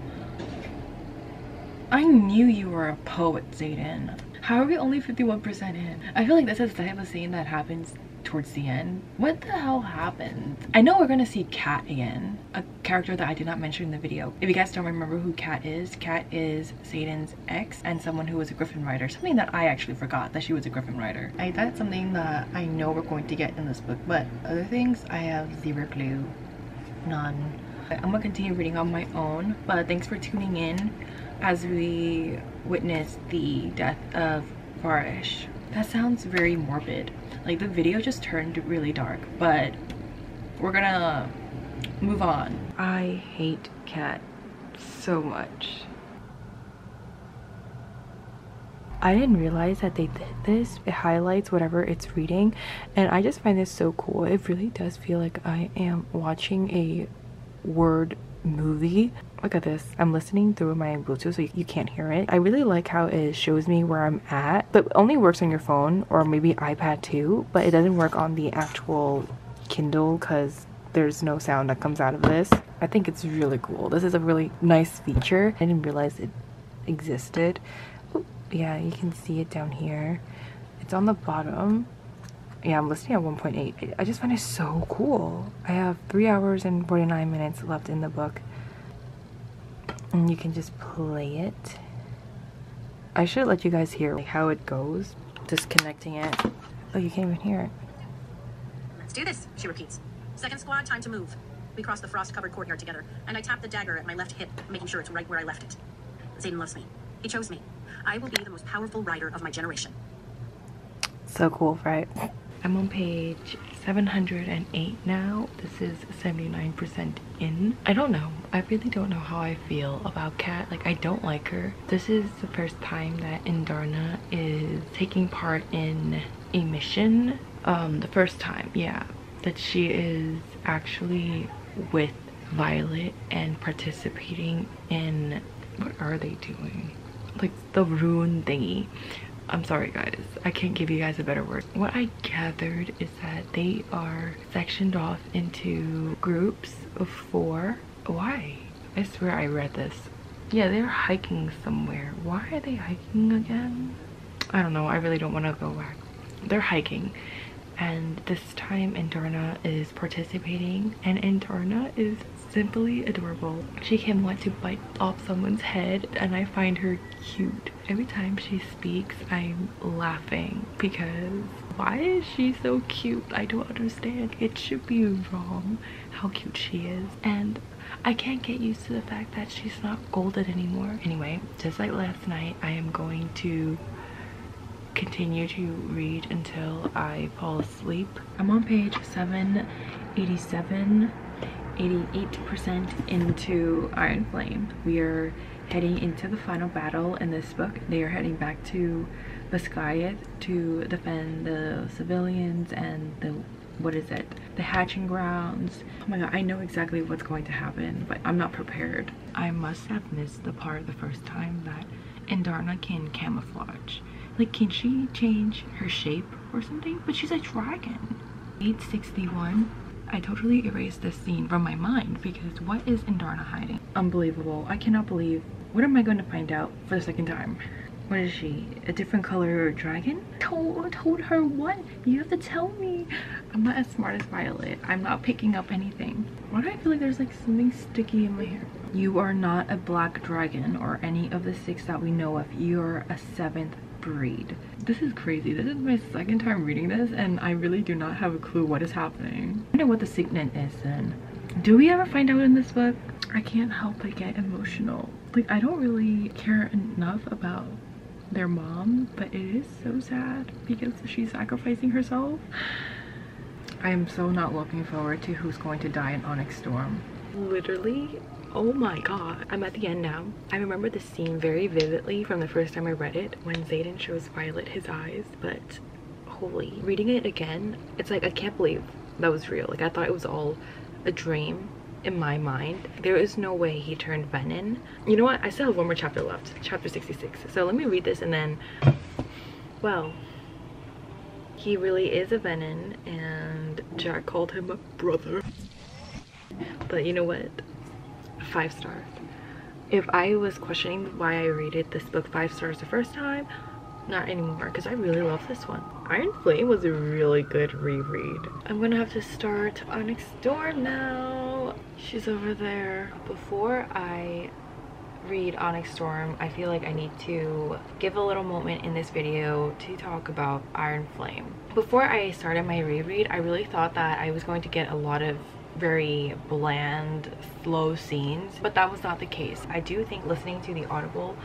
I knew you were a poet, Zayden. How are we only 51% in? I feel like this is the type of scene that happens towards the end. What the hell happened? I know we're gonna see Kat again, a character that I did not mention in the video. If you guys don't remember who Kat is Zayden's ex and someone who was a Griffin writer. Something that I actually forgot that she was a Griffin writer. That's something that I know we're going to get in this book, but other things I have zero clue. None. I'm gonna continue reading on my own, but thanks for tuning in as we witness the death of Varish. That sounds very morbid. Like, the video just turned really dark, but we're gonna move on. I hate Kat so much. I didn't realize that they did this. It highlights whatever it's reading, and I just find this so cool. It really does feel like I am watching a word movie. Look at this. I'm listening through my Bluetooth so you can't hear it. I really like how it shows me where I'm at, but it only works on your phone or maybe iPad too, but it doesn't work on the actual Kindle because there's no sound that comes out of this. I think it's really cool. This is a really nice feature. I didn't realize it existed. Ooh, yeah, you can see it down here. It's on the bottom. Yeah, I'm listening at 1.8. I just find it so cool. I have 3 hours and 49 minutes left in the book. And you can just play it. I should let you guys hear how it goes. Disconnecting it. Oh, you can't even hear it. Let's do this, she repeats. Second squad, time to move. We cross the frost-covered courtyard together, and I tap the dagger at my left hip, making sure it's right where I left it. Zayden loves me. He chose me. I will be the most powerful rider of my generation. So cool, right? I'm on page 708 now. This is 79% in. I don't know. I really don't know how I feel about Kat. Like, I don't like her. This is the first time that Indarna is taking part in a mission. The first time, yeah, that she is actually with Violet and participating in, what are they doing? Like the rune thingy. I'm sorry guys, I can't give you guys a better word. What I gathered is that they are sectioned off into groups of 4. Why? I swear I read this. Yeah, they're hiking somewhere. Why are they hiking again? I don't know, I really don't want to go back. They're hiking, and this time Indarna is participating, and Indarna is simply adorable. She can want to bite off someone's head, and I find her cute. Every time she speaks, I'm laughing because why is she so cute? I don't understand. It should be wrong how cute she is, and I can't get used to the fact that she's not golden anymore. Anyway, just like last night, I am going to continue to read until I fall asleep. I'm on page 787, 88% into Iron Flame. We are heading into the final battle in this book. They are heading back to Basquiat to defend the civilians and the, the hatching grounds. Oh my god, I know exactly what's going to happen, but I'm not prepared. I must have missed the part the first time that Indarna can camouflage. Like, can she change her shape or something? But she's a dragon. 861. I totally erased this scene from my mind because what is Indarna hiding? Unbelievable. I cannot believe. What am I going to find out for the second time? What is she? A different color dragon? Told her what? You have to tell me. I'm not as smart as Violet. I'm not picking up anything. Why do I feel like there's like something sticky in my hair? You are not a black dragon or any of the 6 that we know of. You're a 7th breed. This is crazy. This is my second time reading this and I really do not have a clue what is happening. I know what the signet is then. Do we ever find out in this book? I can't help but get emotional. Like, I don't really care enough about their mom, but it is so sad because she's sacrificing herself. I am so not looking forward to who's going to die in ONYX STORM. Literally, oh my god. I'm at the end now. I remember the scene very vividly from the first time I read it when Xaden shows Violet his eyes, but holy, reading it again, it's like I can't believe that was real. Like I thought it was all a dream in my mind. There is no way he turned venom. You know what? I still have one more chapter left, chapter 66. So let me read this and then, well, he really is a venom and Jack called him a brother. But you know what? 5 stars. If I was questioning why I rated this book 5 stars the first time, not anymore, because I really love this one. Iron Flame was a really good reread. I'm gonna have to start ONYX STORM now. She's over there. Before I read ONYX STORM, I feel like I need to give a little moment in this video to talk about Iron Flame. Before I started my reread, I really thought that I was going to get a lot of very bland, slow scenes, but that was not the case. I do think listening to the audible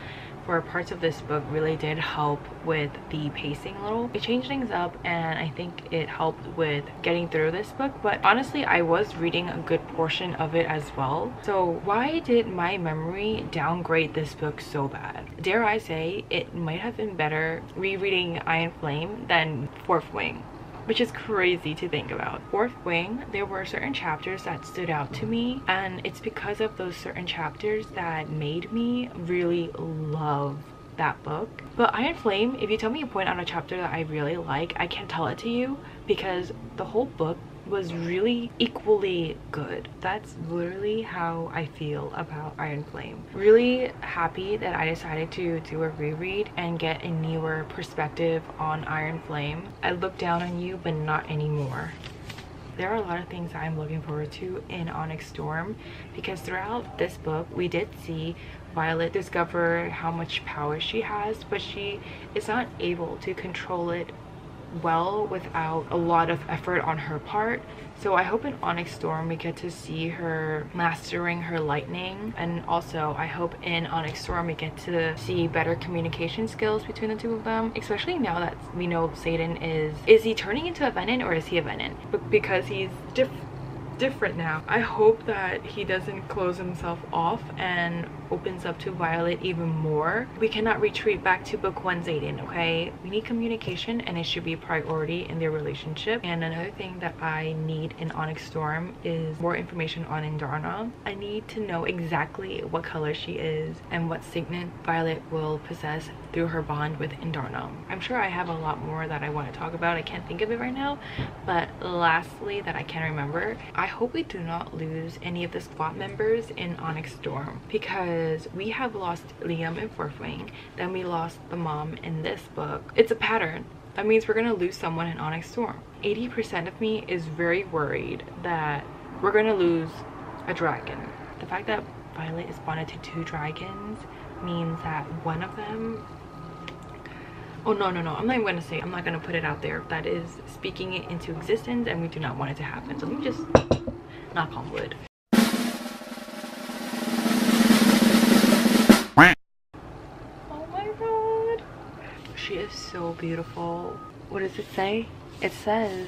for parts of this book really did help with the pacing a little. It changed things up and I think it helped with getting through this book, but honestly I was reading a good portion of it as well. So why did my memory downgrade this book so bad? Dare I say it might have been better rereading Iron Flame than Fourth Wing, which is crazy to think about. Fourth Wing, there were certain chapters that stood out to me, and it's because of those certain chapters that made me really love that book. But Iron Flame, if you tell me a point on a chapter that I really like, I can't tell it to you because the whole book was really equally good. That's literally how I feel about Iron Flame. Really happy that I decided to do a reread and get a newer perspective on Iron Flame. I look down on you, but not anymore. There are a lot of things I'm looking forward to in ONYX STORM because throughout this book we did see Violet discover how much power she has, but she is not able to control it well without a lot of effort on her part. So I hope in ONYX STORM we get to see her mastering her lightning, and also I hope in ONYX STORM we get to see better communication skills between the two of them, especially now that we know Xaden is he turning into a venom or is he a venom? But because he's different now, I hope that he doesn't close himself off and opens up to Violet even more. We cannot retreat back to book 1 Xaden, okay? We need communication and it should be a priority in their relationship. And another thing that I need in ONYX STORM is more information on Indarna. I need to know exactly what color she is and what signet Violet will possess through her bond with Indarna. I'm sure I have a lot more that I want to talk about. I can't think of it right now, but lastly that I can remember, I hope we do not lose any of the squad members in ONYX STORM because we have lost Liam in Fourth Wing, then we lost the mom in this book. It's a pattern. That means we're gonna lose someone in ONYX STORM. 80% of me is very worried that we're gonna lose a dragon. The fact that Violet is bonded to 2 dragons means that one of them, oh no, I'm not even gonna say, I'm not gonna put it out there. That is speaking it into existence and we do not want it to happen. So let me just knock on wood. Oh my god. She is so beautiful. What does it say? It says,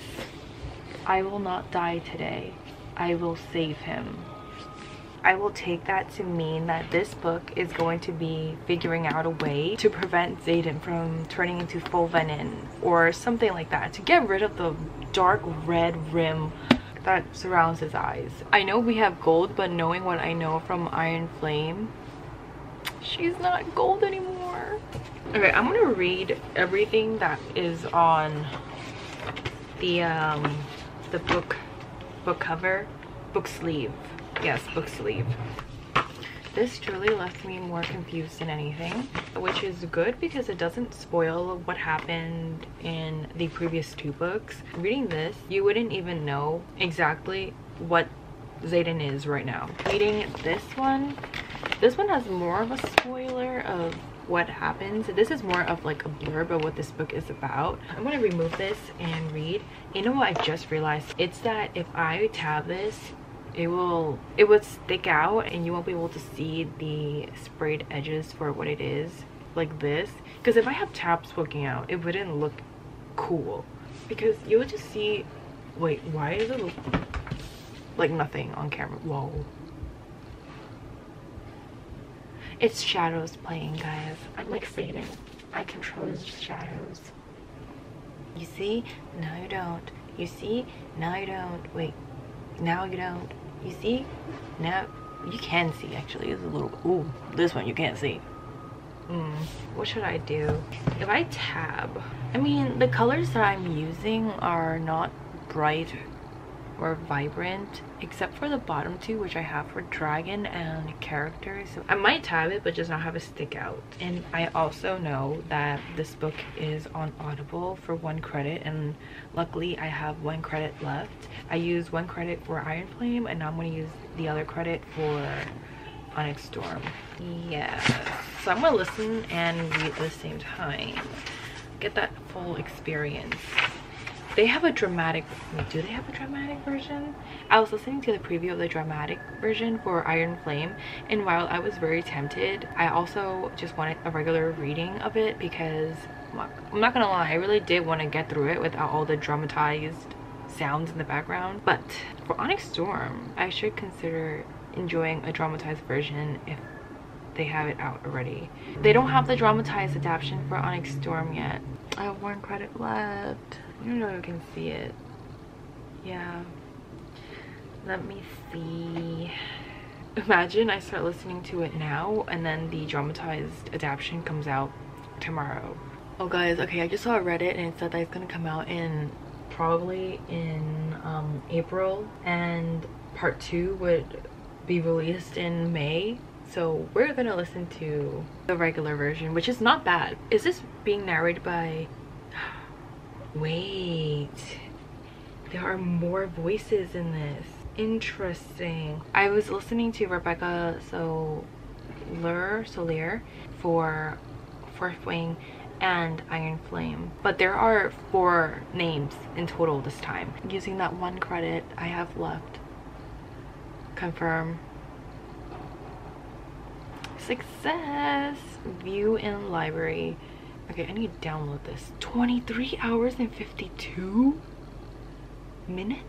I will not die today. I will save him. I will take that to mean that this book is going to be figuring out a way to prevent Xaden from turning into full venom or something like that, to get rid of the dark red rim that surrounds his eyes. I know we have gold, but knowing what I know from Iron Flame, she's not gold anymore. Okay, I'm gonna read everything that is on the book cover, book sleeve. Yes, book sleeve. This truly left me more confused than anything, which is good because it doesn't spoil what happened in the previous 2 books. Reading this, you wouldn't even know exactly what Xaden is right now. Reading this one has more of a spoiler of what happens. This is more of like a blurb of what this book is about. I'm gonna remove this and read. You know what I just realized? It's that if I tab this, it would stick out and you won't be able to see the sprayed edges for what it is, like this. Because if I have tabs poking out, it wouldn't look cool because you would just see Wait, why is it look like nothing on camera? Whoa. It's shadows playing, guys. I'm like Satan. I control the shadows. You see? Now you don't. You see? Now you don't. Wait. Now you don't. You see? Now you can see, actually. It's a little... Ooh, this one you can't see. What should I do? If I tab... I mean, the colors that I'm using are not bright or vibrant, except for the bottom two, which I have for dragon and characters. So I might tab it, but just not have it stick out. And I also know that this book is on Audible for 1 credit, and luckily I have 1 credit left. I used 1 credit for Iron Flame, and now I'm going to use the other credit for ONYX STORM. Yeah, so I'm going to listen and read at the same time. Get that full experience. They have a dramatic... Wait, do they have a dramatic version? I was listening to the preview of the dramatic version for Iron Flame, and while I was very tempted, I also just wanted a regular reading of it because I'm not gonna lie, I really did want to get through it without all the dramatized sounds in the background. But for ONYX STORM, I should consider enjoying a dramatized version if they have it out already. They don't have the dramatized adaptation for ONYX STORM yet. I have 1 credit left. I don't know if you can see it. Yeah. Let me see. Imagine I start listening to it now and then the dramatized adaptation comes out tomorrow. Oh guys, okay, I just saw Reddit and it said that it's gonna come out in probably in April, and part 2 would be released in May. So we're gonna listen to the regular version, which is not bad. Is this being narrated by... Wait, there are more voices in this. Interesting. I was listening to Rebecca Solier for Fourth Wing and Iron Flame, but there are 4 names in total this time. Using that 1 credit I have left. Confirm. Success. View in library. Okay, I need to download this. 23 hours and 52 minutes?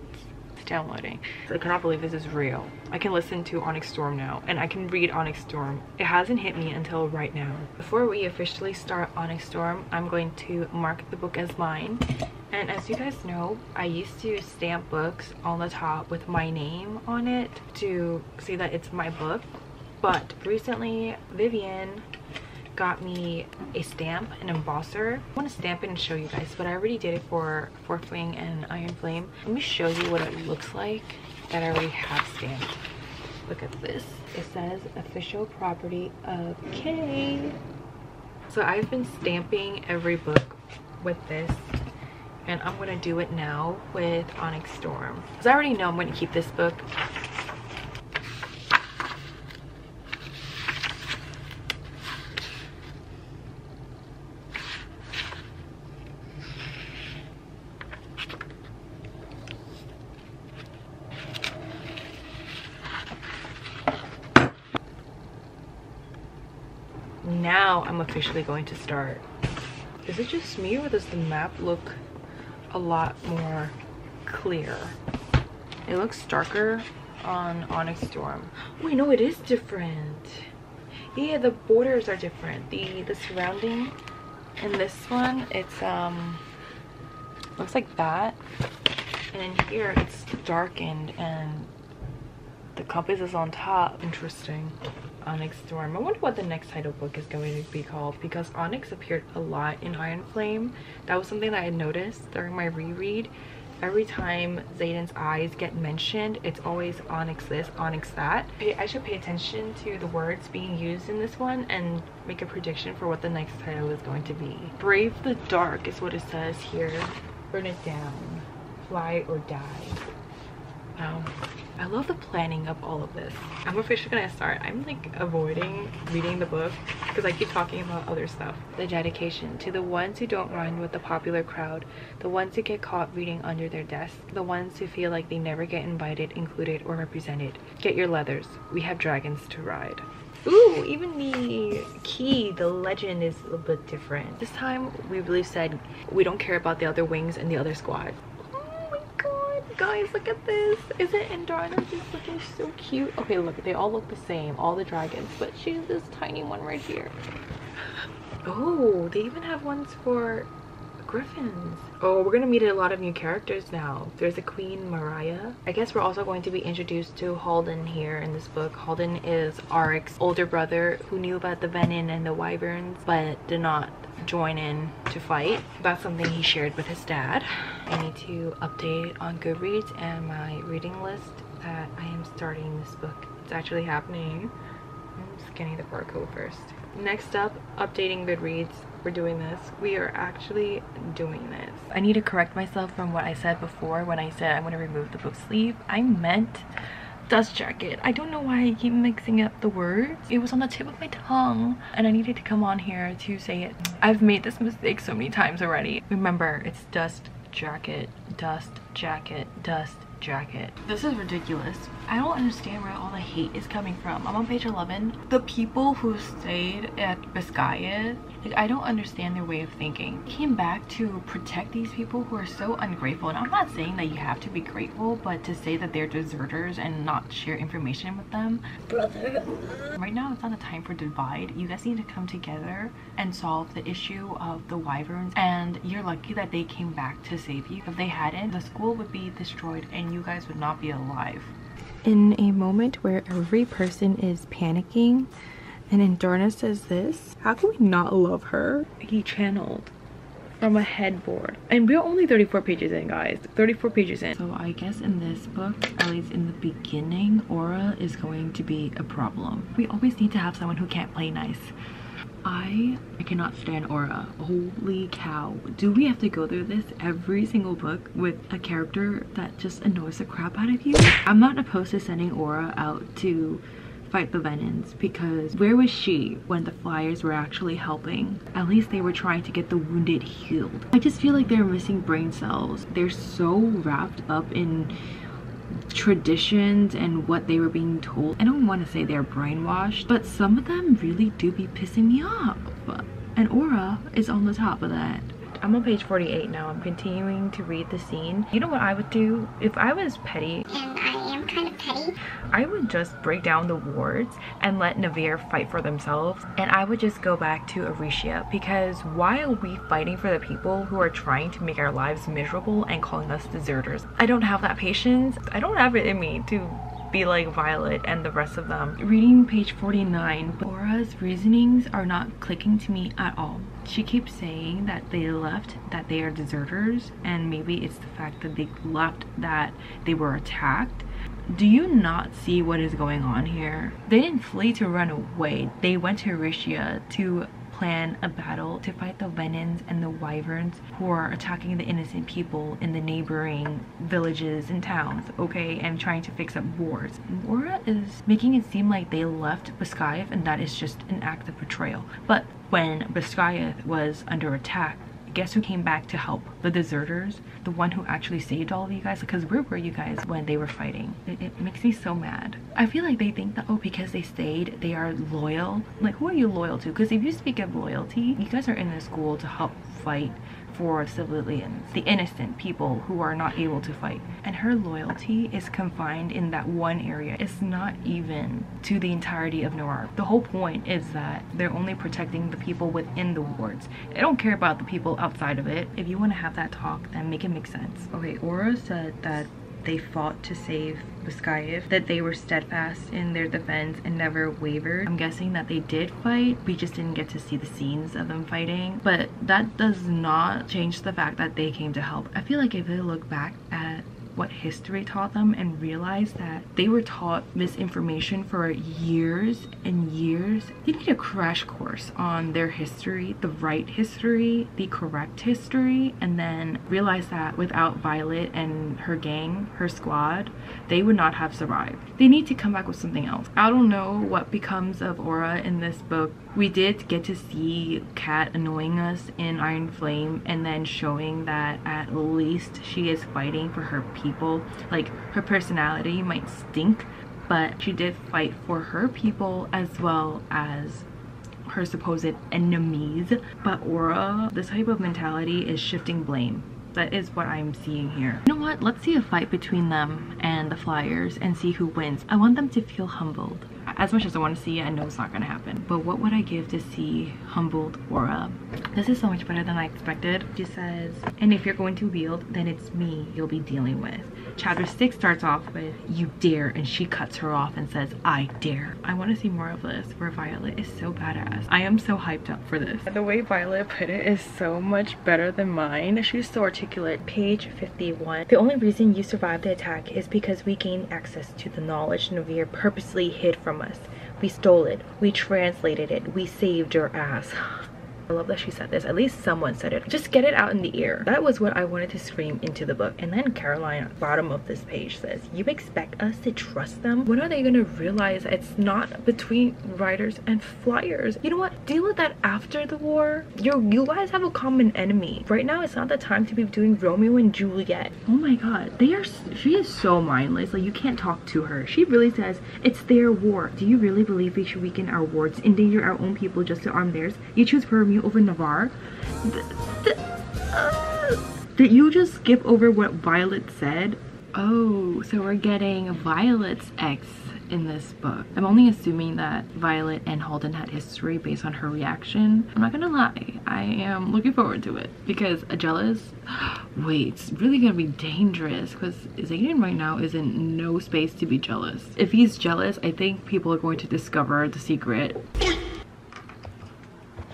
It's downloading. I cannot believe this is real. I can listen to ONYX STORM now, and I can read ONYX STORM. It hasn't hit me until right now. Before we officially start ONYX STORM, I'm going to mark the book as mine. And as you guys know, I used to stamp books on the top with my name on it to see that it's my book. But recently, Vivian got me a stamp, an embosser. I want to stamp it and show you guys, but I already did it for Fourth Wing and Iron Flame. Let me show you what it looks like that I already have stamped. Look at this. It says official property of K. So I've been stamping every book with this, and I'm gonna do it now with ONYX STORM because I already know I'm going to keep this book. Now I'm officially going to start. Is it just me, or does the map look a lot more clear? It looks darker on ONYX STORM. Wait, no, it is different. Yeah, the borders are different. The surrounding in this one, it's looks like that, and in here it's darkened and the compass is on top. Interesting. ONYX STORM. I wonder what the next title book is going to be called, because ONYX appeared a lot in Iron Flame. That was something that I noticed during my reread. Every time Xaden's eyes get mentioned, it's always ONYX this, ONYX that. I should pay attention to the words being used in this one and make a prediction for what the next title is going to be. Brave the dark is what it says here. Burn it down. Fly or die. Wow. I love the planning of all of this. I'm officially gonna start. I'm like avoiding reading the book because I keep talking about other stuff. The dedication to the ones who don't run with the popular crowd, the ones who get caught reading under their desk, the ones who feel like they never get invited, included, or represented. Get your leathers. We have dragons to ride. Ooh, even the key, the legend is a little bit different. This time we really said we don't care about the other wings and the other squad. Oh my god. Guys, look at this. Is it Andarna just looking so cute? Okay, look, they all look the same, all the dragons, but she's this tiny one right here. Oh, they even have ones for griffins. Oh, we're gonna meet a lot of new characters now. There's a Queen Mariah. I guess we're also going to be introduced to Halden here in this book. Halden is ONYX's older brother who knew about the venin and the wyverns but did not join in to fight. That's something he shared with his dad. I need to update on Goodreads and my reading list that I am starting this book. It's actually happening. I'm scanning the barcode first. Next up, updating Goodreads. We're doing this. We are actually doing this. I need to correct myself from what I said before when I said I'm going to remove the book sleeve. I meant dust jacket. I don't know why I keep mixing up the words. It was on the tip of my tongue and I needed to come on here to say it. I've made this mistake so many times already. Remember, it's dust jacket, dust jacket, dust jacket. This is ridiculous. I don't understand where all the hate is coming from. I'm on page 11. The people who stayed at Biscayeth, like, I don't understand their way of thinking. Came back to protect these people who are so ungrateful. And I'm not saying that you have to be grateful, but to say that they're deserters and not share information with them. Brother. Right now, it's not a time for divide. You guys need to come together and solve the issue of the wyverns. And you're lucky that they came back to save you. If they hadn't, the school would be destroyed and you guys would not be alive. In a moment where every person is panicking and Andarna says this, how can we not love her? He channeled from a headboard. And we're only 34 pages in, guys. 34 pages in. So I guess in this book, at least in the beginning, aura is going to be a problem. We always need to have someone who can't play nice. I cannot stand aura. Holy cow. Do we have to go through this every single book with a character that just annoys the crap out of you? I'm not opposed to sending aura out to fight the venins, because where was she when the flyers were actually helping? At least they were trying to get the wounded healed. I just feel like they're missing brain cells. They're so wrapped up in traditions and what they were being told. I don't want to say they're brainwashed, but some of them really do be pissing me off. And aura is on the top of that. I'm on page 48 now. I'm continuing to read the scene. You know what I would do if I was petty? And I am kind of petty. I would just break down the wards and let Navarre fight for themselves, and I would just go back to Aricia, because why are we fighting for the people who are trying to make our lives miserable and calling us deserters? I don't have that patience. I don't have it in me to be like Violet and the rest of them. Reading page 49, Aura's reasonings are not clicking to me at all. She keeps saying that they left, that they are deserters, and maybe it's the fact that they left that they were attacked. Do you not see what is going on here? They didn't flee to run away. They went to Aricia to plan a battle to fight the venins and the wyverns who are attacking the innocent people in the neighboring villages and towns, okay, and trying to fix up wars. Aura is making it seem like they left Biscayeth and that is just an act of betrayal. But when Biscayeth was under attack, guess who came back to help? The deserters, the one who actually saved all of you guys. Because where were you guys when they were fighting? It makes me so mad. I feel like they think that, oh, because they stayed, they are loyal. Like, who are you loyal to? Because if you speak of loyalty, you guys are in the school to help fight for civilians, the innocent people who are not able to fight. And her loyalty is confined in that one area. It's not even to the entirety of Noir. The whole point is that they're only protecting the people within the wards. They don't care about the people outside of it. If you want to have that talk, then make it make sense. Okay, Aura said that they fought to save Biscayeth, that they were steadfast in their defense and never wavered. I'm guessing that they did fight, we just didn't get to see the scenes of them fighting, but that does not change the fact that they came to help. I feel like if they look back at what history taught them and realize that they were taught misinformation for years and years, they need a crash course on their history, the right history, the correct history, and then realize that without Violet and her gang, her squad, they would not have survived. They need to come back with something else. I don't know what becomes of Aura in this book. We did get to see Kat annoying us in Iron Flame and then showing that at least she is fighting for her people. Like, her personality might stink, but she did fight for her people as well as her supposed enemies. But Aura, this type of mentality is shifting blame. That is what I'm seeing here. You know what? Let's see a fight between them and the Flyers and see who wins. I want them to feel humbled. As much as I want to see it, I know it's not going to happen. But what would I give to see humbled Aura? This is so much better than I expected. She says, and if you're going to wield, then it's me you'll be dealing with. Chapter 6 starts off with, you dare, and she cuts her off and says, I dare. I want to see more of this, where Violet is so badass. I am so hyped up for this. The way Violet put it is so much better than mine. She's so articulate. Page 51. The only reason you survived the attack is because we gained access to the knowledge Navir purposely hid from us. We stole it. We translated it. We saved your ass. I love that she said this. At least someone said it. Just get it out in the ear. That was what I wanted to scream into the book. And then Caroline at the bottom of this page says, you expect us to trust them? When are they gonna realize it's not between writers and Flyers? You know what? Deal with that after the war. You guys have a common enemy. Right now it's not the time to be doing Romeo and Juliet. Oh my god. She is so mindless. Like, you can't talk to her. She really says it's their war. Do you really believe we should weaken our wards, endanger our own people just to arm theirs? You choose Romeo over Navarre? Did you just skip over what Violet said? Oh, so we're getting Violet's ex in this book. I'm only assuming that Violet and Halden had history based on her reaction. I'm not gonna lie, I am looking forward to it because jealous. Wait, it's really gonna be dangerous because Zayden right now is in no space to be jealous. If he's jealous, I think people are going to discover the secret.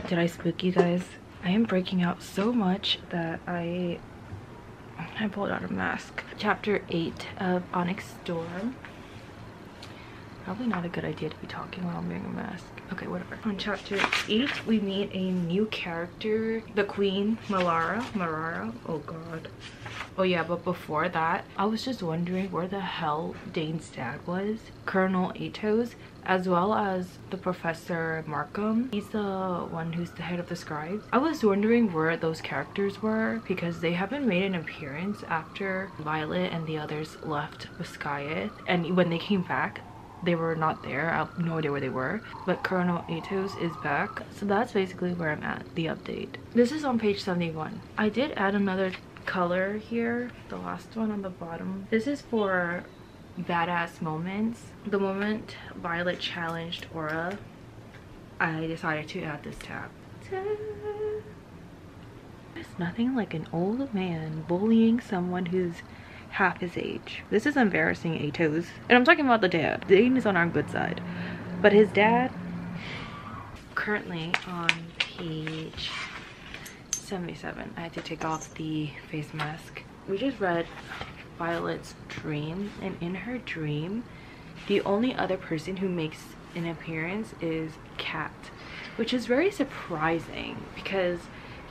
Did I spook you guys? I am breaking out so much that I pulled out a mask. Chapter 8 of ONYX STORM. Probably not a good idea to be talking while I'm wearing a mask. Okay, whatever. On chapter 8, we meet a new character, the Queen, Marara. Oh god. Oh yeah, but before that, I was just wondering where the hell Dane's dad was. Colonel Atos, as well as the Professor Markham. He's the one who's the head of the scribes. I was wondering where those characters were because they haven't made an appearance after Violet and the others left Viscaya. And when they came back, they were not there. I have no idea where they were, but Colonel Atos is back. So that's basically where I'm at, the update. This is on page 71. I did add another color here, the last one on the bottom. This is for badass moments. The moment Violet challenged Aura, I decided to add this tab. There's nothing like an old man bullying someone who's half his age. This is embarrassing, Atos. And I'm talking about the dad. Dane is on our good side. But his dad, currently on page 77. I had to take off the face mask. We just read Violet's dream, and in her dream, the only other person who makes an appearance is Kat, which is very surprising because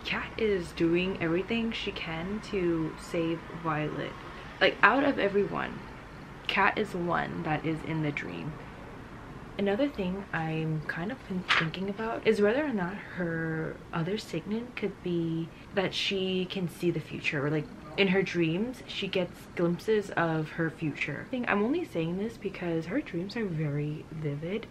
Kat is doing everything she can to save Violet. Like, out of everyone, Kat is the one that is in the dream. Another thing I'm kind of thinking about is whether or not her other signet could be that she can see the future, or like in her dreams she gets glimpses of her future. I'm only saying this because her dreams are very vivid,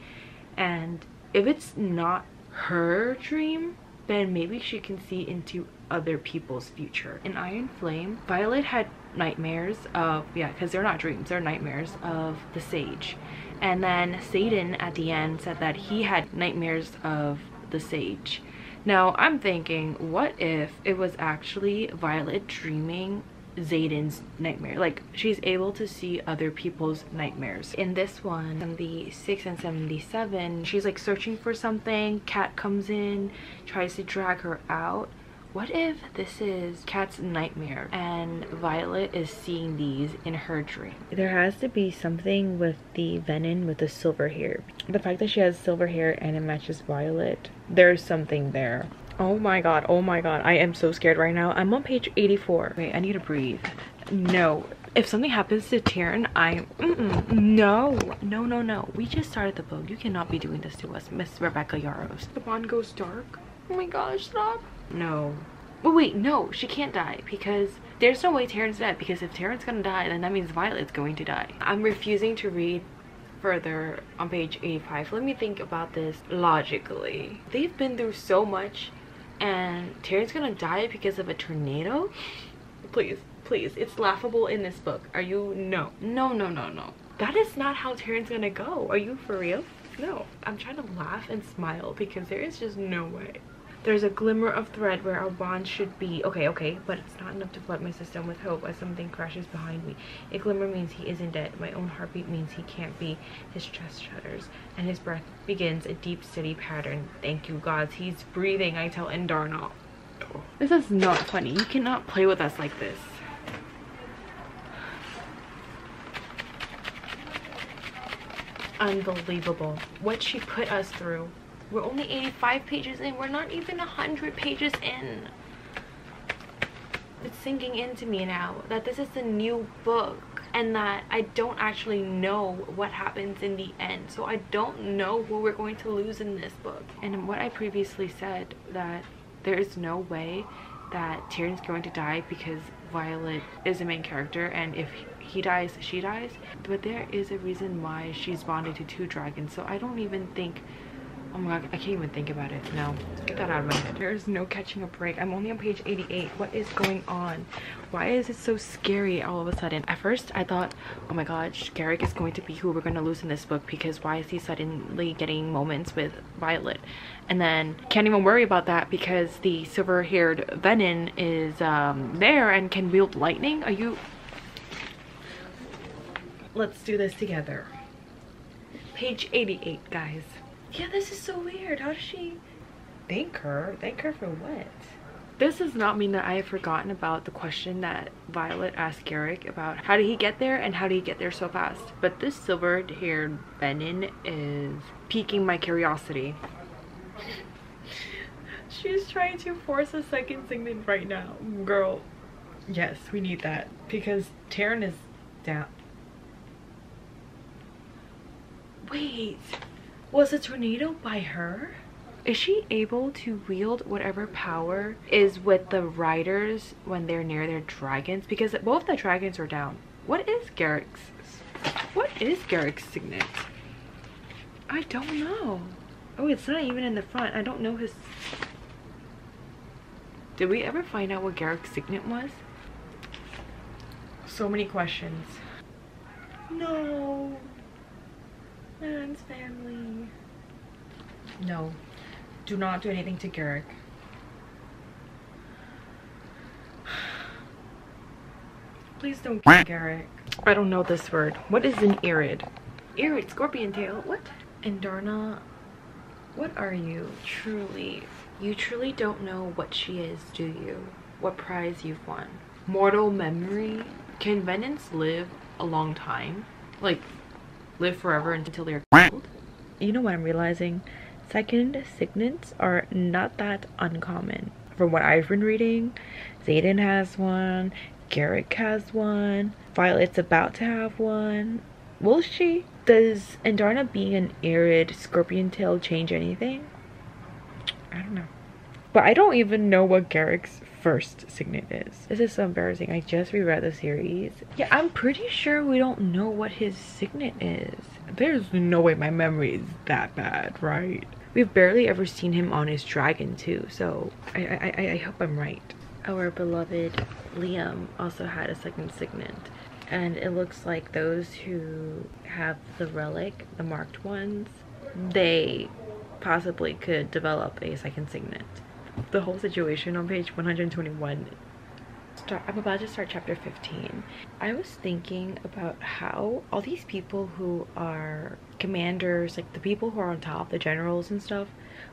and if it's not her dream, then maybe she can see into other people's future. In Iron Flame, Violet had nightmares of, yeah, because they're not dreams, they're nightmares of the Sage. And then Zayden at the end said that he had nightmares of the Sage. Now I'm thinking, what if it was actually Violet dreaming Zayden's nightmare? Like, she's able to see other people's nightmares. In this one, 76 and 77, she's like searching for something. Kat comes in, tries to drag her out. What if this is Kat's nightmare and Violet is seeing these in her dream? There has to be something with the Venom with the silver hair. The fact that she has silver hair and it matches Violet, there's something there. Oh my god, I am so scared right now. I'm on page 84. Wait, I need to breathe. No. If something happens to Tyrion, no. We just started the book. You cannot be doing this to us, Miss Rebecca Yarros. The bond goes dark. Oh my gosh, stop. No. But wait, no, she can't die because there's no way Tyrion's dead, because if Tyrion's gonna die, then that means Violet's going to die. I'm refusing to read further on page 85. Let me think about this logically. They've been through so much and Tyrion's gonna die because of a tornado? Please, please. It's laughable in this book. Are you? No. No, no, no, no. That is not how Taryn's gonna go. Are you for real? No. I'm trying to laugh and smile because there is just no way. There's a glimmer of thread where our bond should be. Okay, but it's not enough to flood my system with hope as something crashes behind me. A glimmer means he isn't dead. My own heartbeat means he can't be. His chest shudders and his breath begins a deep, steady pattern. Thank you, gods. He's breathing, I tell Endarna. This is not funny. You cannot play with us like this. Unbelievable. What she put us through. We're only 85 pages in. We're not even 100 pages in. It's sinking into me now that this is a new book and that I don't actually know what happens in the end. So I don't know who we're going to lose in this book. And what I previously said, that there is no way that Tyrion's going to die because Violet is the main character, and if he dies, she dies. But there is a reason why she's bonded to 2 dragons. So I don't even think, oh my god, I can't even think about it. No, get that out of my head. There is no catching a break. I'm only on page 88. What is going on? Why is it so scary all of a sudden? At first I thought, oh my god, Garrick is going to be who we're going to lose in this book, because why is he suddenly getting moments with Violet? And then can't even worry about that because the silver-haired Venin is there and can wield lightning. Are you? Let's do this together. Page 88, guys. Yeah, this is so weird. How does she thank her? Thank her for what? This does not mean that I have forgotten about the question that Violet asked Garrick about how did he get there and how did he get there so fast. But this silver-haired Venin is piquing my curiosity. She's trying to force a second signet right now. Girl, yes, we need that because Taryn is down. Wait. Was a tornado by her? Is she able to wield whatever power is with the riders when they're near their dragons? Because both the dragons are down. What is Garrick's signet? I don't know. Oh, it's not even in the front. I don't know his... Did we ever find out what Garrick's signet was? So many questions. No. Man's family. No. Do not do anything to Garrick. Please don't kill Garrick. I don't know this word. What is an irid? Irid, scorpion tail. What? Endarna, what are you? Truly. You truly don't know what she is, do you? What prize you've won? Mortal memory? Can Venins live a long time? Like, live forever until they're killed? You know what I'm realizing? Second signets are not that uncommon. From what I've been reading, Xaden has one, Garrick has one, Violet's about to have one. Will she? Does Endarna being an arid scorpion tail change anything? I don't know. But I don't even know what Garrick's first signet is. This is so embarrassing. I just reread the series. Yeah, I'm pretty sure we don't know what his signet is. There's no way my memory is that bad, right? We've barely ever seen him on his dragon too, so I hope I'm right. Our beloved Liam also had a second signet, and it looks like those who have the relic, the marked ones, they possibly could develop a second signet. The whole situation on page 121. I'm about to start chapter 15. I was thinking about how all these people who are commanders, like the people who are on top, the generals and stuff,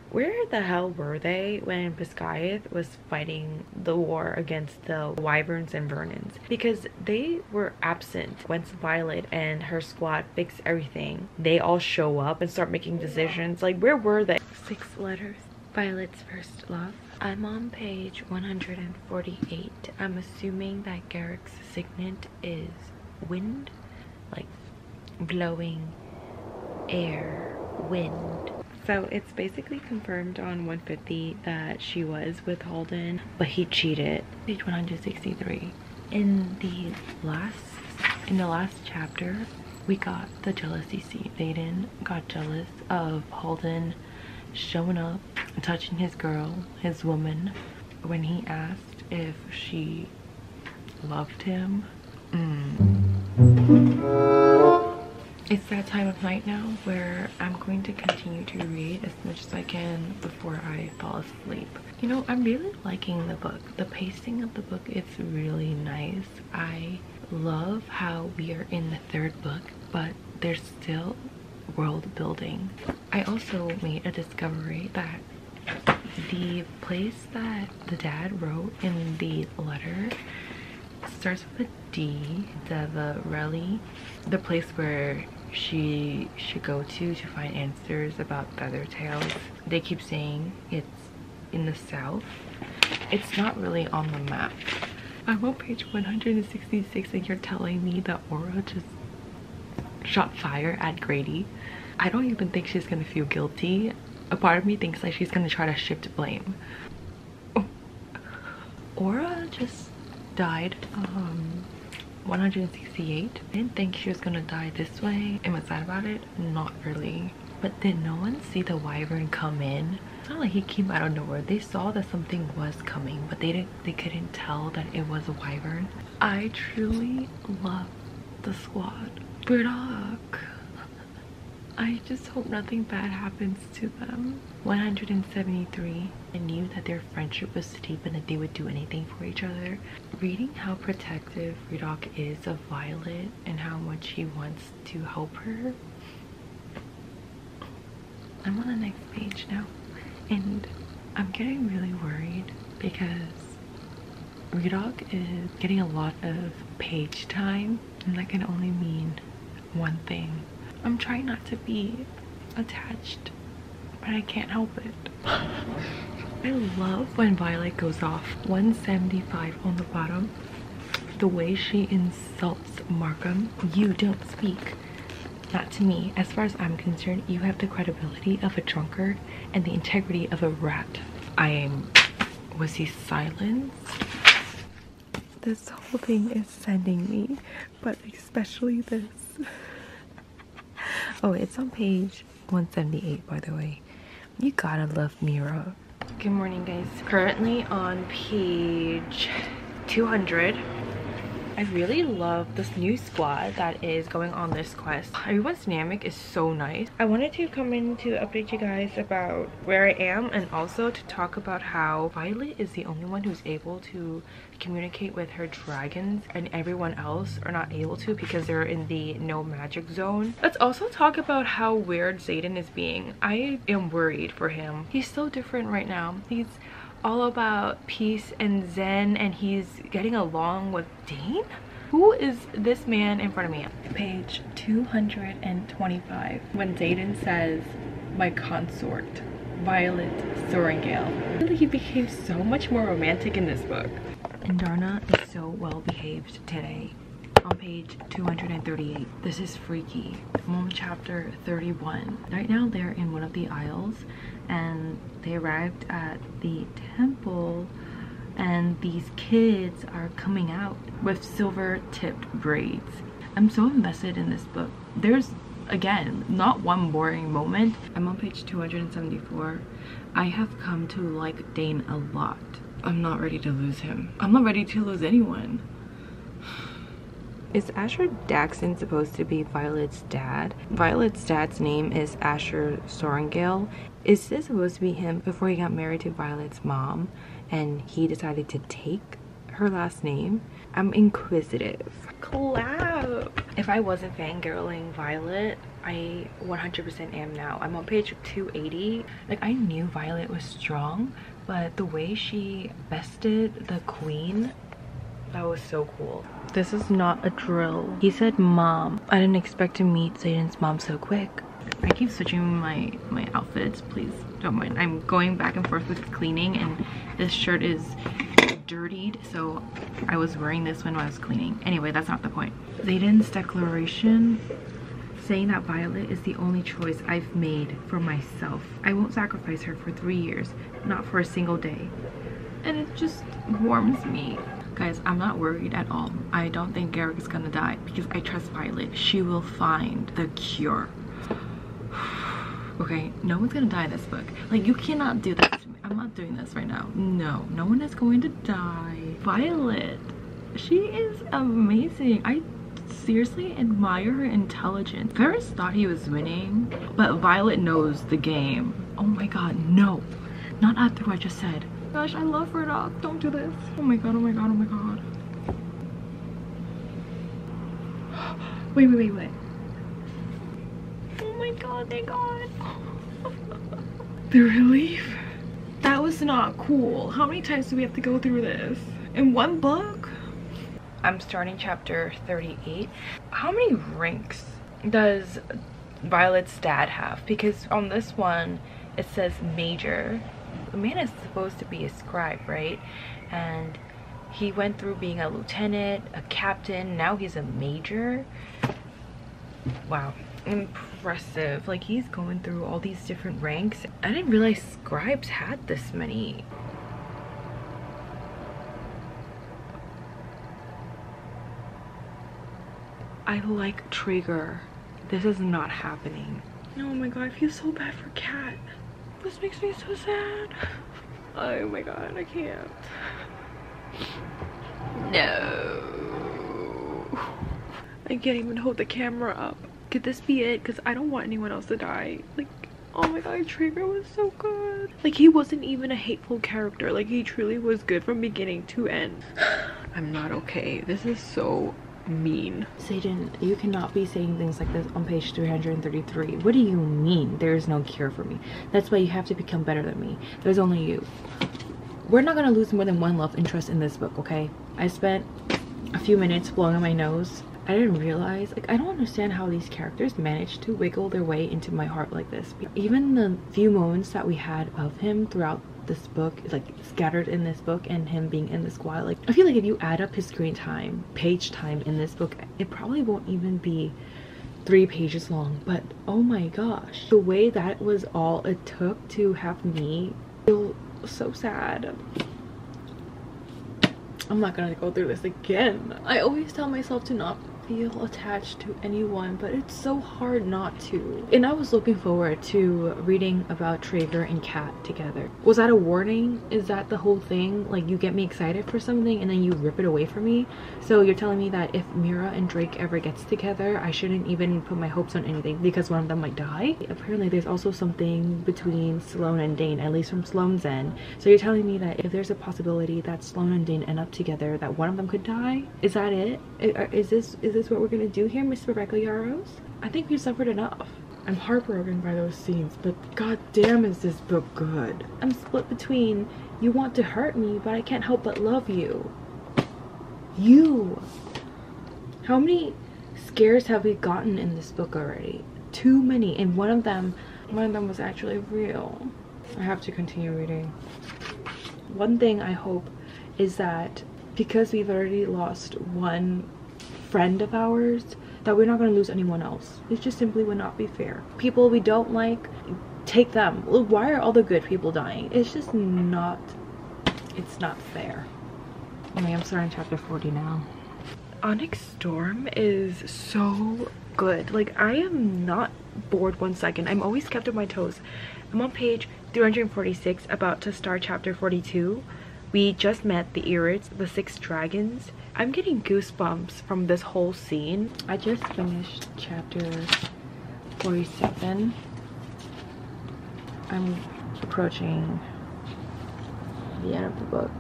where the hell were they when Biscayeth was fighting the war against the Wyverns and Vernons? Because they were absent. Once Violet and her squad fix everything, they all show up and start making decisions. Like, where were they? 6 letters. Violet's first love. I'm on page 148. I'm assuming that Garrick's signet is wind, like blowing air, wind. So it's basically confirmed on 150 that she was with Holden, but he cheated. Page 163. In the last chapter, we got the jealousy scene. Xaden got jealous of Holden showing up, touching his girl, his woman, when he asked if she loved him. It's that time of night now where I'm going to continue to read as much as I can before I fall asleep. You know, I'm really liking the book. The pacing of the book is really nice. I love how we are in the third book, but there's still world building. I also made a discovery that the place that the dad wrote in the letter starts with a D, Devarelli, the place where she should go to find answers about feathertails. They keep saying it's in the south. It's not really on the map. I'm on page 166 and you're telling me that Aura just shot fire at Grady. I don't even think she's gonna feel guilty. A part of me thinks like she's gonna try to shift blame. Oh. Aura just died 168. I didn't think she was gonna die this way. Am I sad about it? Not really. But did no one see the wyvern come in? It's not like he came out of nowhere. They saw that something was coming, but they couldn't tell that it was a wyvern. I truly love the squad. Burdock. I just hope nothing bad happens to them. 173. I knew that their friendship was deep and that they would do anything for each other. Reading how protective Burdock is of Violet and how much he wants to help her. I'm on the next page now and I'm getting really worried because Burdock is getting a lot of page time and that can only mean one thing. I'm trying not to be attached, but I can't help it. I love when Violet goes off. 175 on the bottom. The way she insults Markham. You don't speak. Not to me. As far as I'm concerned, you have the credibility of a drunkard and the integrity of a rat. Was he silenced? This whole thing is sending me, but especially this. Oh, it's on page 178, by the way. You gotta love Mira. Good morning, guys. Currently on page 200. I really love this new squad that is going on this quest. Everyone's dynamic is so nice. I wanted to come in to update you guys about where I am and also to talk about how Violet is the only one who's able to communicate with her dragons and everyone else are not able to because they're in the no magic zone. Let's also talk about how weird Xaden is being. I am worried for him. He's so different right now. He's all about peace and zen and he's getting along with Dane? Who is this man in front of me? Page 225. When Xaden says, my consort, Violet Sorrengail. I feel like he became so much more romantic in this book. And Darna is so well behaved today. On page 238. This is freaky. I'm on chapter 31. Right now they're in one of the aisles and they arrived at the temple and these kids are coming out with silver tipped braids. I'm so invested in this book. There's, again, not one boring moment. I'm on page 274. I have come to like Dane a lot. I'm not ready to lose him. I'm not ready to lose anyone. Is Asher Daxon supposed to be Violet's dad? Violet's dad's name is Asher Sorrengail. Is this supposed to be him before he got married to Violet's mom and he decided to take her last name? I'm inquisitive. Clap! If I wasn't fangirling Violet, I 100% am now. I'm on page 280. Like, I knew Violet was strong, but the way she bested the queen, that was so cool. This is not a drill. He said mom. I didn't expect to meet Xaden's mom so quick. I keep switching my outfits, please don't mind. I'm going back and forth with cleaning and this shirt is dirtied, so I was wearing this when I was cleaning. Anyway, that's not the point. Xaden's declaration saying that Violet is the only choice I've made for myself. I won't sacrifice her for 3 years, not for a single day. And it just warms me. Guys, I'm not worried at all. I don't think Garrick is gonna die because I trust Violet. She will find the cure. Okay, no one's gonna die in this book. Like, you cannot do that to me. I'm not doing this right now. No one is going to die. Violet, She is amazing. I seriously admire her intelligence. Ferris thought he was winning, but Violet knows the game. Oh my god, no. Not after what I just said. Gosh, I love her dog. Don't do this. Oh my god, oh my god, oh my god. Wait. Oh my god, thank god. The relief. That was not cool. How many times do we have to go through this? In one book? I'm starting chapter 38. How many ranks does Violet's dad have? Because on this one, it says major. The man is supposed to be a scribe, right? And he went through being a lieutenant, a captain, now he's a major. Wow, impressive. Like, he's going through all these different ranks. I didn't realize scribes had this many. I like Trigger. This is not happening. Oh my god, I feel so bad for Kat. This makes me so sad. Oh my god, I can't. No. I can't even hold the camera up. Could this be it? Because I don't want anyone else to die. Like, oh my god, Trigger was so good. Like, he wasn't even a hateful character. Like, he truly was good from beginning to end. I'm not okay. This is so mean. Satan, you cannot be saying things like this on page 333. What do you mean there is no cure for me? That's why you have to become better than me. There's only you. We're not gonna lose more than one love interest in this book, okay? I spent a few minutes blowing on my nose. I didn't realize, like, I don't understand how these characters managed to wiggle their way into my heart like this. Even the few moments that we had of him throughout this book, like scattered in this book, and him being in the squad, like, I feel like if you add up his screen time, page time in this book, it probably won't even be 3 pages long. But oh my gosh, the way that was all it took to have me feel so sad. I'm not gonna go through this again. I always tell myself to not feel attached to anyone, but it's so hard not to. And I was looking forward to reading about Trigger and Kat together. Was that a warning? Is that the whole thing? Like, you get me excited for something and then you rip it away from me? So you're telling me that if Mira and Drake ever gets together, I shouldn't even put my hopes on anything because one of them might die? Apparently there's also something between Sloane and Dane, at least from Sloane's end. So you're telling me that if there's a possibility that Sloane and Dane end up together, that one of them could die? Is that it? Is this what we're gonna do here, Miss Rebecca Yarros? I think we've suffered enough. I'm heartbroken by those scenes, but god damn is this book good. I'm split between you want to hurt me, but I can't help but love you. You! How many scares have we gotten in this book already? Too many, and one of them was actually real. I have to continue reading. One thing I hope is that because we've already lost one friend of ours, that we're not going to lose anyone else. It just simply would not be fair. People we don't like, take them. Why are all the good people dying? It's just not, it's not fair. Okay, I'm starting chapter 40 now. ONYX STORM is so good. Like, I am not bored 1 second. I'm always kept on my toes. I'm on page 346, about to start chapter 42. We just met the Irids, the 6 dragons. I'm getting goosebumps from this whole scene. I just finished chapter 47. I'm approaching the end of the book,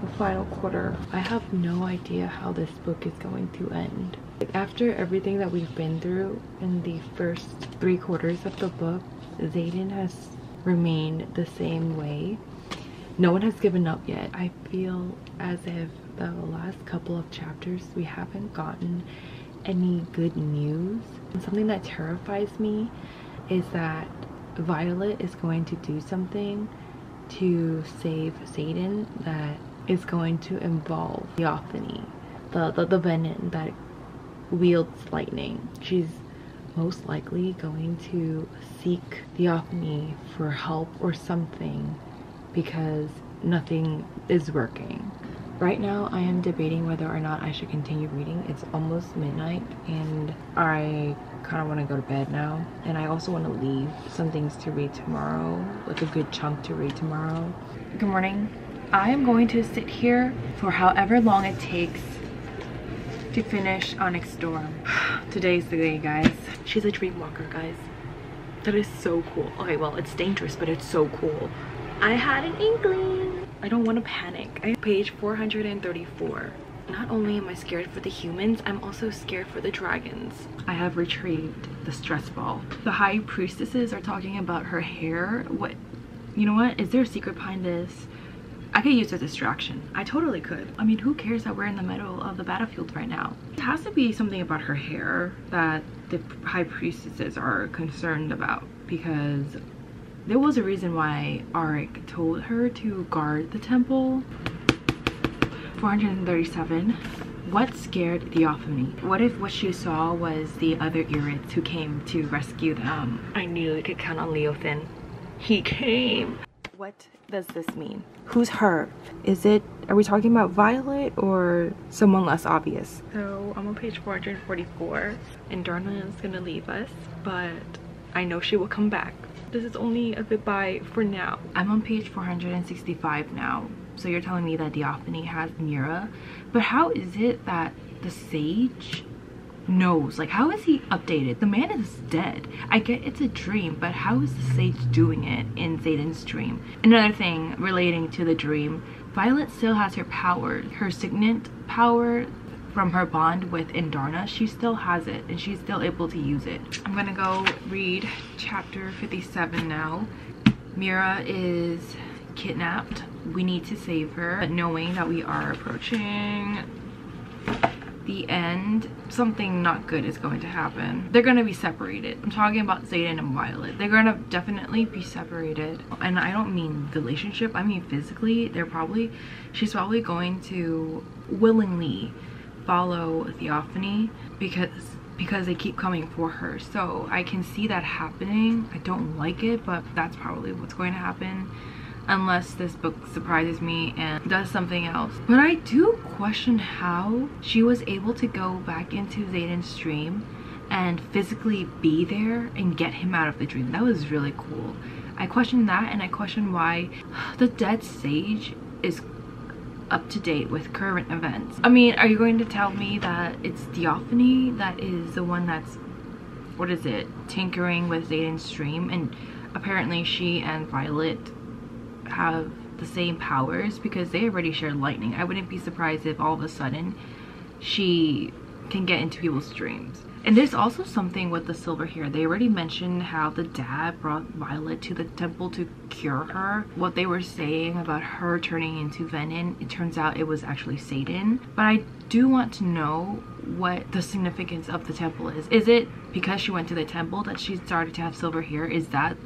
the final quarter. I have no idea how this book is going to end. Like, after everything that we've been through in the first 3 quarters of the book, Xaden has remained the same way. No one has given up yet. I feel as if the last couple of chapters we haven't gotten any good news. And something that terrifies me is that Violet is going to do something to save Xaden that is going to involve Theophany, the venom that wields lightning. She's most likely going to seek Theophany for help or something, because nothing is working. Right now I am debating whether or not I should continue reading. It's almost midnight and I kind of want to go to bed now, and I also want to leave some things to read tomorrow, like a good chunk to read tomorrow. Good morning. I am going to sit here for however long it takes to finish ONYX STORM. Today's the day, guys. She's a dream walker, guys. That is so cool. Okay, well, it's dangerous, but it's so cool. I had an inkling. I don't want to panic. Page 434. Not only am I scared for the humans, I'm also scared for the dragons. I have retrieved the stress ball. The high priestesses are talking about her hair. What? You know what? Is there a secret behind this? I could use a distraction. I totally could. I mean, who cares that we're in the middle of the battlefield right now? It has to be something about her hair that the high priestesses are concerned about, because there was a reason why ONYX told her to guard the temple. 437. What scared Theophany? What if what she saw was the other Irids who came to rescue them? I knew I could count on Leothin. He came. What does this mean? Who's her? Is it, are we talking about Violet or someone less obvious? So I'm on page 444 and Darna is gonna leave us, but I know she will come back. This is only a goodbye for now. I'm on page 465 now. So you're telling me that Theophany has Mira, but how is it that the sage knows? Like, how is he updated? The man is dead. I get it's a dream, but how is the sage doing it in Zayden's dream? Another thing relating to the dream, Violet still has her power, her signet power from her bond with Indarna. She still has it and she's still able to use it. I'm gonna go read chapter 57 now. Mira is kidnapped. We need to save her, but knowing that we are approaching the end, something not good is going to happen. They're going to be separated. I'm talking about Zayden and Violet. They're going to definitely be separated, and I don't mean relationship, I mean physically. She's probably going to willingly follow Theophany because they keep coming for her. So I can see that happening. I don't like it, but that's probably what's going to happen, unless this book surprises me and does something else. But I do question how she was able to go back into Zayden's dream and physically be there and get him out of the dream. That was really cool. I question that, and I question why the dead sage is up to date with current events. I mean, are you going to tell me that it's Theophany that is the one that's, what is it, tinkering with Zayden's dream, and apparently she and Violet have the same powers because they already share lightning? I wouldn't be surprised if all of a sudden she can get into people's dreams. And there's also something with the silver hair. They already mentioned how the dad brought Violet to the temple to cure her. What they were saying about her turning into venom, it turns out it was actually Satan. But I do want to know what the significance of the temple is. Is it because she went to the temple that she started to have silver hair? Is that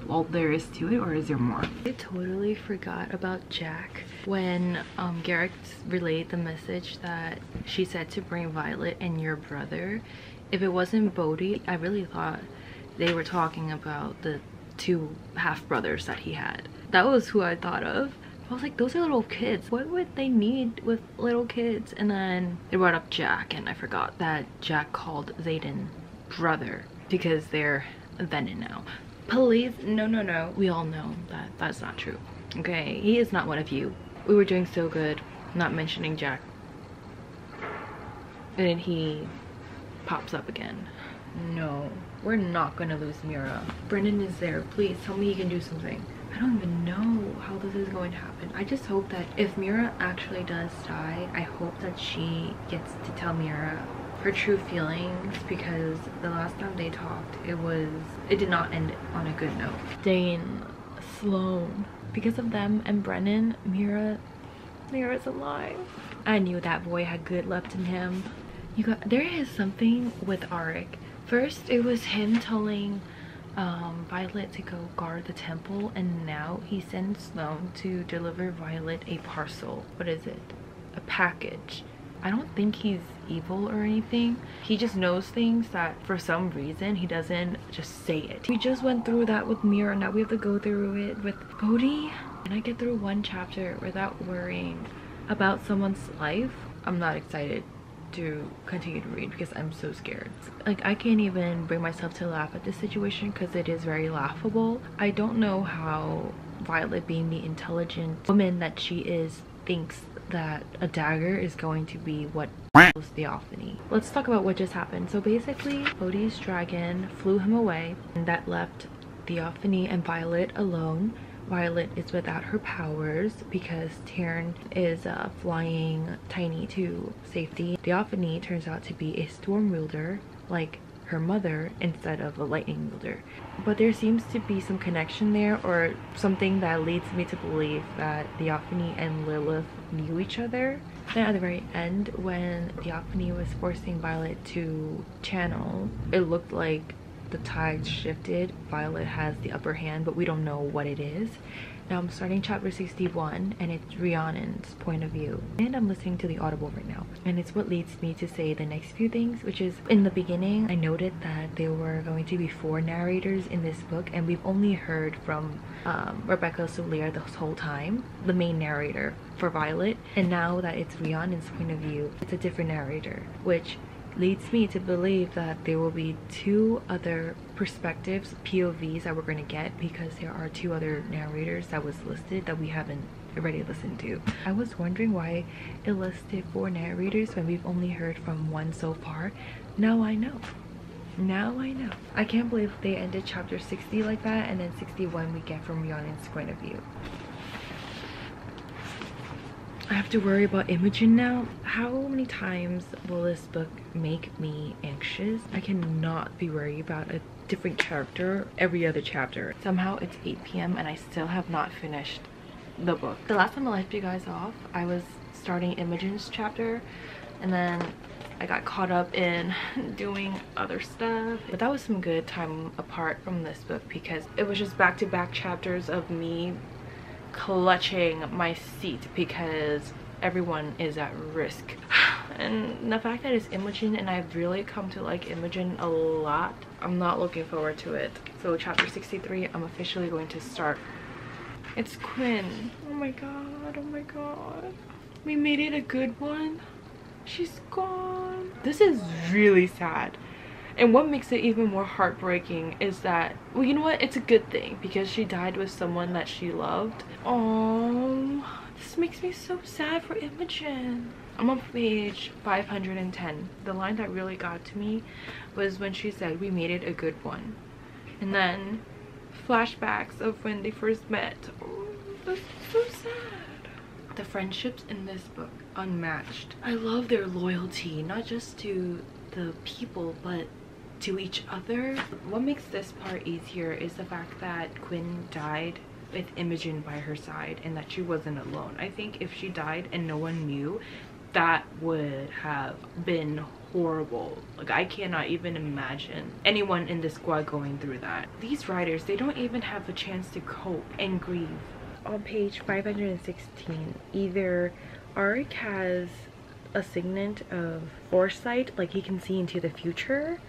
all there is to it, or is there more? I totally forgot about Jack when Garrick relayed the message that she said to bring Violet and your brother. If it wasn't Bodhi, I really thought they were talking about the two half-brothers that he had. That was who I thought of. I was like, those are little kids. What would they need with little kids? And then they brought up Jack, and I forgot that Jack called Zayden brother because they're venom now. Please, no. We all know that that's not true. Okay, he is not one of you. We were doing so good, not mentioning Jack. And then he pops up again. No, we're not gonna lose Mira. Brendan is there. Please tell me he can do something. I don't even know how this is going to happen. I just hope that if Mira actually does die, I hope that she gets to tell Mira her true feelings, because the last time they talked, it did not end on a good note. Dane, Sloane, because of them and Brennan, Mira's alive. I knew that boy had good left in him. There is something with ONYX. First it was him telling Violet to go guard the temple, and now he sends Sloane to deliver Violet a parcel. What is it? A package. I don't think he's evil or anything. He just knows things that for some reason he doesn't just say it. We just went through that with Mira. Now we have to go through it with Bodhi. Can I get through one chapter without worrying about someone's life? I'm not excited to continue to read because I'm so scared. Like, I can't even bring myself to laugh at this situation because it is very laughable. I don't know how Violet, being the intelligent woman that she is, thinks that a dagger is going to be what kills Theophany. Let's talk about what just happened. So basically, Bodhi's dragon flew him away, and that left Theophany and Violet alone. Violet is without her powers because Taryn is flying Tiny to safety. Theophany turns out to be a storm wielder, like her mother, instead of a lightning wielder. But there seems to be some connection there, or something that leads me to believe that Theophany and Lilith knew each other. Then at the very end, when Theophany was forcing Violet to channel, it looked like the tides shifted. Violet has the upper hand, but we don't know what it is. Now I'm starting chapter 61, and it's Rhiannon's point of view, and I'm listening to the audible right now, and it's what leads me to say the next few things, which is, in the beginning I noted that there were going to be 4 narrators in this book, and we've only heard from Rebecca Soler this whole time, the main narrator for Violet, and now that it's Rhiannon's point of view, it's a different narrator, which leads me to believe that there will be 2 other perspectives, POVs, that we're going to get, because there are 2 other narrators that was listed that we haven't already listened to. I was wondering why it listed 4 narrators when we've only heard from 1 so far. Now I know. Now I know. I can't believe they ended chapter 60 like that, and then 61 we get from Rhiannon's point of view. I have to worry about Imogen now. How many times will this book make me anxious? I cannot be worried about a different character every other chapter. Somehow it's 8 p.m. and I still have not finished the book. The last time I left you guys off, I was starting Imogen's chapter, and then I got caught up in doing other stuff. But that was some good time apart from this book, because it was just back-to-back chapters of me clutching my seat because everyone is at risk. And the fact that it's Imogen, and I've really come to like Imogen a lot, I'm not looking forward to it. So chapter 63, I'm officially going to start. It's Quinn. Oh my god, oh my god. We made it a good one. She's gone. This is really sad. And what makes it even more heartbreaking is that, well, you know what? It's a good thing, because she died with someone that she loved. Oh, this makes me so sad for Imogen. I'm on page 510. The line that really got to me was when she said, "We made it a good one." And then flashbacks of when they first met. Oh, that's so sad. The friendships in this book, unmatched. I love their loyalty, not just to the people, but to each other. What makes this part easier is the fact that Quinn died with Imogen by her side, and that she wasn't alone. I think if she died and no one knew, that would have been horrible. Like, I cannot even imagine anyone in the squad going through that. These writers, they don't even have a chance to cope and grieve. On page 516, either Arik has a signet of foresight, like he can see into the future,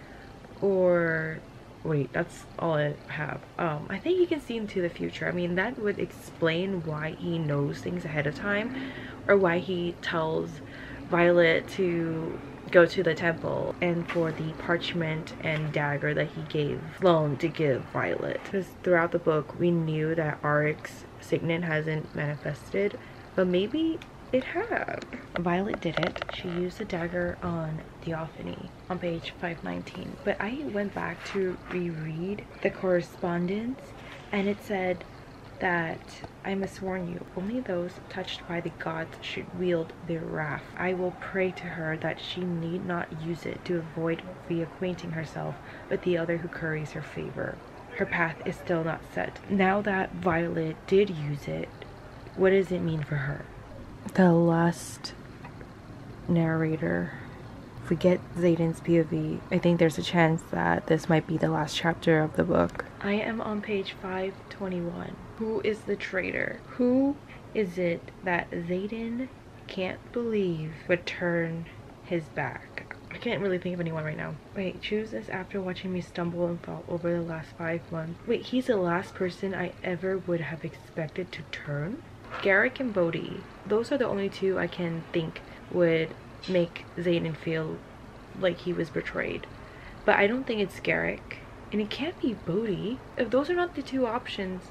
or wait, that's all I have. I think he can see into the future. I mean, that would explain why he knows things ahead of time, or why he tells Violet to go to the temple, and for the parchment and dagger that he gave Sloane to give Violet. Because throughout the book we knew that Arik's signet hasn't manifested, but maybe it had. Violet did it. She used the dagger on Theophany on page 519. But I went back to reread the correspondence, and it said that, "I must warn you, only those touched by the gods should wield their wrath. I will pray to her that she need not use it to avoid reacquainting herself with the other who curries her favor. Her path is still not set." Now that Violet did use it, what does it mean for her? The last narrator. If we get Xaden's POV, I think there's a chance that this might be the last chapter of the book. I am on page 521. Who is the traitor? Who is it that Xaden can't believe would turn his back? I can't really think of anyone right now. Wait, choose this after watching me stumble and fall over the last 5 months. Wait, he's the last person I ever would have expected to turn? Garrick and Bodhi, those are the only 2 I can think would make Xaden feel like he was betrayed. But I don't think it's Garrick, and it can't be Bodhi. If those are not the 2 options,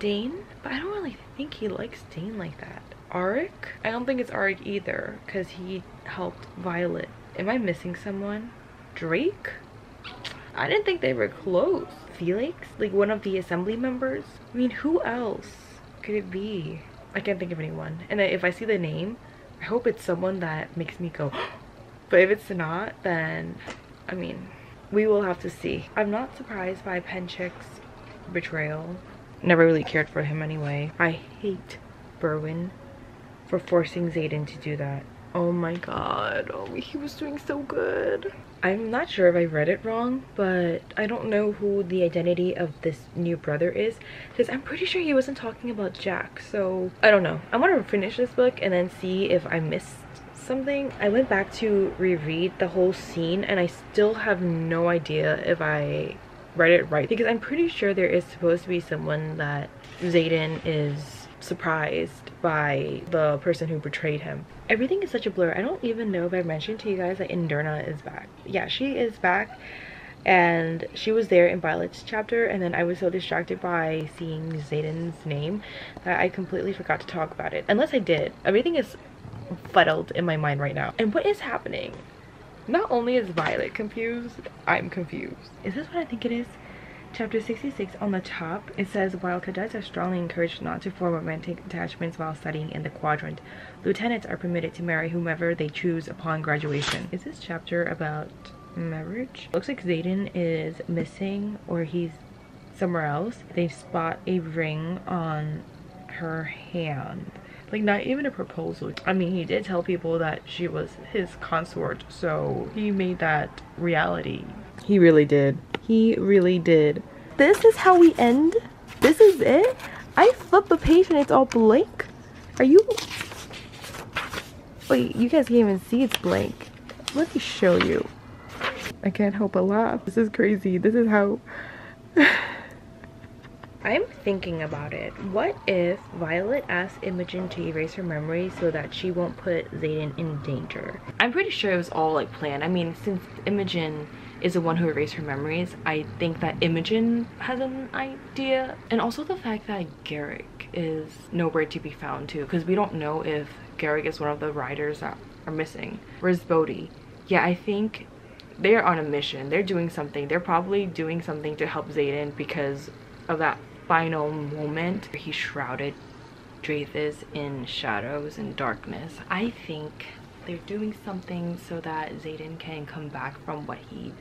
Dane? But I don't really think he likes Dane like that. Arik? I don't think it's Arik either, because he helped Violet. Am I missing someone? Drake? I didn't think they were close. Felix? Like one of the assembly members? I mean, who else could it be? I can't think of anyone. And if I see the name, I hope it's someone that makes me go but if it's not, then I mean, we will have to see. I'm not surprised by Penchick's betrayal. Never really cared for him anyway. I hate Berwin for forcing Xaden to do that. Oh my god. Oh, he was doing so good. I'm not sure if I read it wrong, but I don't know who the identity of this new brother is, because I'm pretty sure he wasn't talking about Jack. So I don't know. I want to finish this book and then see if I missed something. I went back to reread the whole scene and I still have no idea if I read it right, because I'm pretty sure there is supposed to be someone that Xaden is surprised by the person who betrayed him. Everything is such a blur. I don't even know if I mentioned to you guys that Inderna is back. Yeah, she is back, and she was there in Violet's chapter, and then I was so distracted by seeing Xaden's name that I completely forgot to talk about it. Unless I did. Everything is fuddled in my mind right now. And what is happening? Not only is Violet confused, I'm confused. Is this what I think it is? Chapter 66 on the top, it says, while cadets are strongly encouraged not to form romantic attachments while studying in the quadrant, lieutenants are permitted to marry whomever they choose upon graduation. Is this chapter about marriage? Looks like Xaden is missing, or he's somewhere else. They spot a ring on her hand. Like, not even a proposal. I mean, he did tell people that she was his consort, so he made that reality. He really did. He really did. This is how we end? This is it? I flipped the page and it's all blank? Are you... Wait, you guys can't even see it's blank. Let me show you. I can't help but laugh. This is crazy. This is how... I'm thinking about it. What if Violet asks Imogen to erase her memory so that she won't put Xaden in danger? I'm pretty sure it was all like planned. I mean, since Imogen is the one who erased her memories, I think that Imogen has an idea. And also the fact that Garrick is nowhere to be found too, because we don't know if Garrick is one of the riders that are missing. Where's Bodhi? Yeah, I think they're on a mission. They're doing something. They're probably doing something to help Xaden because of that final moment where he shrouded Dreyfus in shadows and darkness. I think they're doing something so that Xaden can come back from what he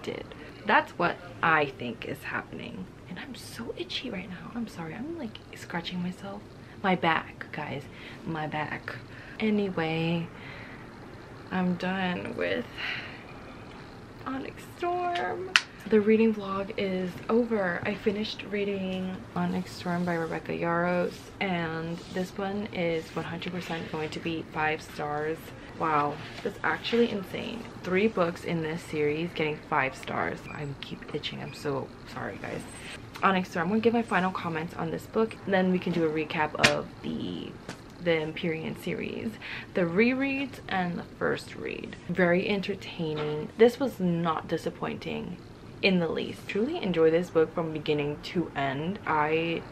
did. That's what I think is happening. And I'm so itchy right now. I'm sorry. I'm like scratching myself. My back, guys. My back. Anyway, I'm done with ONYX STORM. The reading vlog is over. I finished reading ONYX STORM by Rebecca Yarros, and this one is 100% going to be 5 stars. Wow, that's actually insane. 3 books in this series getting 5 stars. I keep itching. I'm so sorry, guys. ONYX STORM. I'm gonna give my final comments on this book, and then we can do a recap of the Empyrean series, the rereads and the first read. Very entertaining. This was not disappointing in the least. Truly enjoy this book from beginning to end. I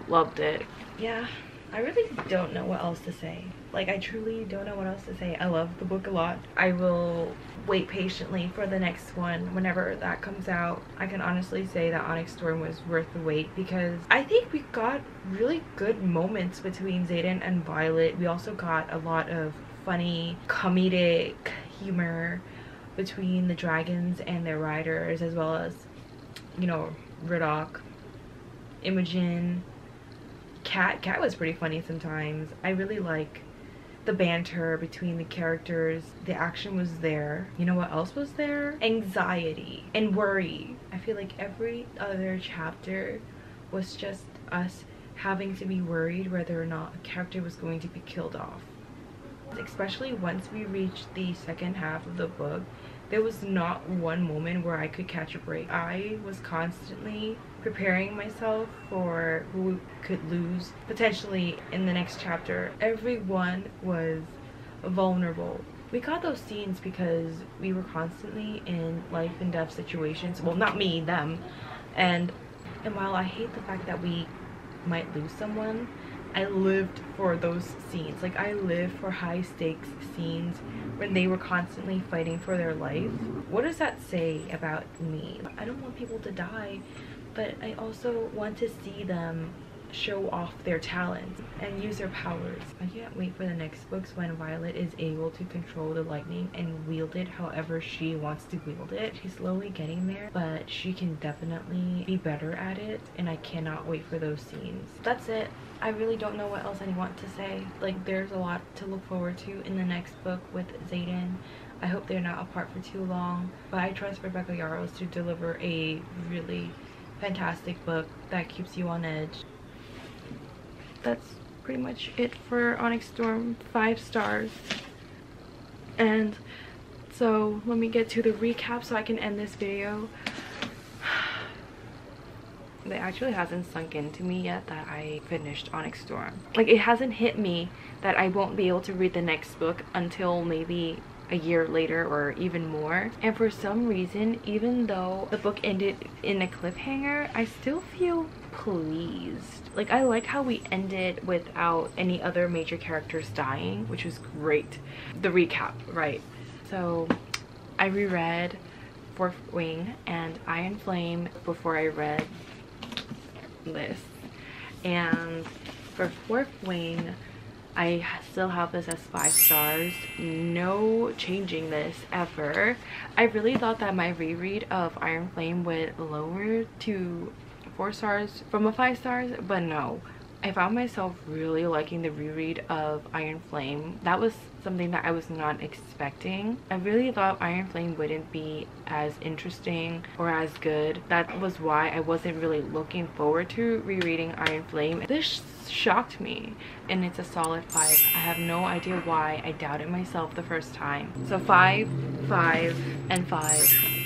loved it. Yeah, I really don't know what else to say. Like, I truly don't know what else to say. I love the book a lot. I will wait patiently for the next one whenever that comes out. I can honestly say that ONYX STORM was worth the wait, because I think we got really good moments between Xaden and Violet. We also got a lot of funny comedic humor between the dragons and their riders, as well as, you know, Riddock, Imogen, Cat was pretty funny sometimes. I really like the banter between the characters. The action was there. You know what else was there? Anxiety and worry. I feel like every other chapter was just us having to be worried whether or not a character was going to be killed off. Especially once we reached the second half of the book, there was not one moment where I could catch a break. I was constantly preparing myself for who could lose potentially in the next chapter. Everyone was vulnerable. We got those scenes because we were constantly in life and death situations. Well, not me, them. And while I hate the fact that we might lose someone, I lived for those scenes. Like, I lived for high stakes scenes when they were constantly fighting for their life. What does that say about me? I don't want people to die, but I also want to see them show off their talents and use their powers. I can't wait for the next books when Violet is able to control the lightning and wield it however she wants to wield it. She's slowly getting there, but she can definitely be better at it, and I cannot wait for those scenes. That's it. I really don't know what else I want to say. Like, there's a lot to look forward to in the next book with Xaden. I hope they're not apart for too long, but I trust Rebecca Yarros to deliver a really fantastic book that keeps you on edge. That's pretty much it for ONYX STORM, 5 stars. And so let me get to the recap so I can end this video. It actually hasn't sunk into me yet that I finished ONYX STORM. Like, it hasn't hit me that I won't be able to read the next book until maybe a year later or even more. And for some reason, even though the book ended in a cliffhanger, I still feel pleased. Like, I like how we ended without any other major characters dying, which was great. The recap, right? So I reread Fourth Wing and Iron Flame before I read this, and for Fourth Wing I still have this as 5 stars. No changing this ever. I really thought that my reread of Iron Flame would lower to 4 stars from a 5 stars, but no. I found myself really liking the reread of Iron Flame. That was something that I was not expecting. I really thought Iron Flame wouldn't be as interesting or as good. That was why I wasn't really looking forward to rereading Iron Flame. This shocked me, and it's a solid 5. I have no idea why I doubted myself the first time. So 5, 5, and 5.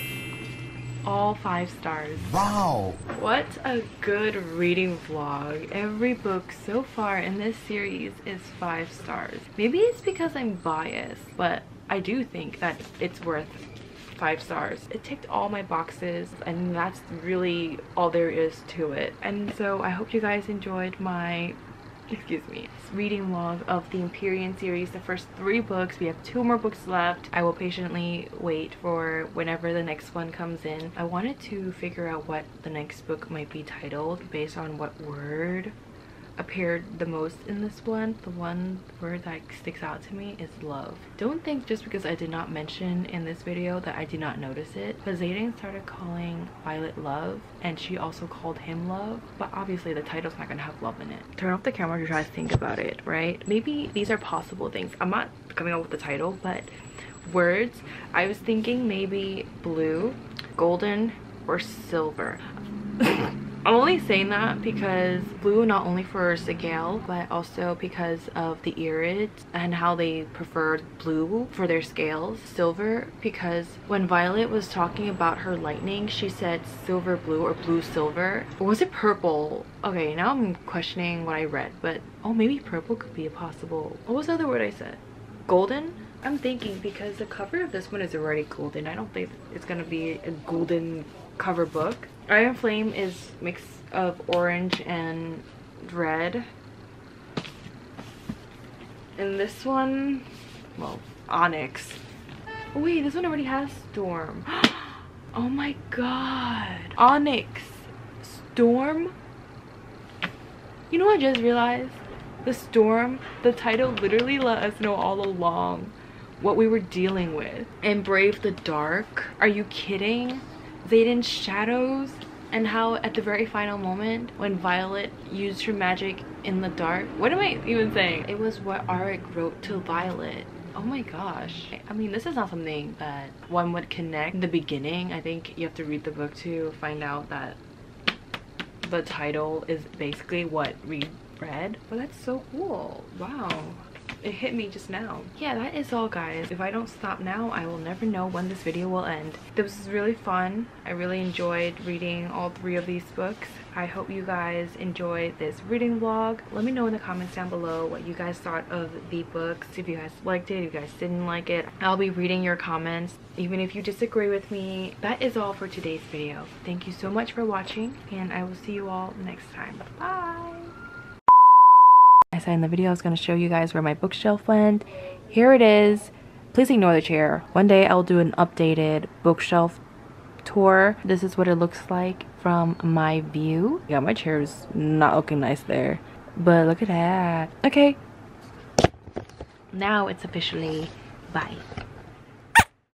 All 5 stars. Wow! What a good reading vlog. Every book so far in this series is 5 stars. Maybe it's because I'm biased, but I do think that it's worth 5 stars. It ticked all my boxes, and that's really all there is to it. And so I hope you guys enjoyed my reading vlog of the Empyrean series, the first 3 books. We have 2 more books left. I will patiently wait for whenever the next one comes in. I wanted to figure out what the next book might be titled based on what word appeared the most in this one. The one word that sticks out to me is love. Don't think just because I did not mention in this video that I did not notice it, but Xaden started calling Violet love, and she also called him love, but obviously the title's not gonna have love in it. Turn off the camera to try to think about it, right? Maybe these are possible things. I'm not coming up with the title, but words, I was thinking maybe blue, golden, or silver. I'm only saying that because blue, not only for Sigale, but also because of the Irids and how they preferred blue for their scales. Silver, because when Violet was talking about her lightning, she said silver blue or blue silver. Or was it purple? Okay, now I'm questioning what I read, but oh, maybe purple could be a possible. What was the other word I said? Golden? I'm thinking because the cover of this one is already golden. I don't think it's gonna be a golden cover book. Iron Flame is a mix of orange and red. And this one, well, Onyx. Oh, wait, this one already has Storm. Oh my god. ONYX Storm? You know what I just realized? The Storm, the title literally let us know all along what we were dealing with. And Brave the Dark? Are you kidding? Xaden's shadows, and how at the very final moment when Violet used her magic in the dark. What am I even saying? It was what Auric wrote to Violet. Oh my gosh. I mean, this is not something that one would connect in the beginning. I think you have to read the book to find out that the title is basically what we read. But that's so cool. Wow. It hit me just now. Yeah, that is all, guys. If I don't stop now, I will never know when this video will end. This was really fun. I really enjoyed reading all 3 of these books. I hope you guys enjoyed this reading vlog. Let me know in the comments down below what you guys thought of the books. If you guys liked it, if you guys didn't like it. I'll be reading your comments, even if you disagree with me. That is all for today's video. Thank you so much for watching, and I will see you all next time. Bye! said in the video I was going to show you guys where my bookshelf went. Here it is. Please ignore the chair. One day I'll do an updated bookshelf tour. This is what it looks like from my view. Yeah, my chair is not looking nice there, but look at that. Okay, now it's officially bye.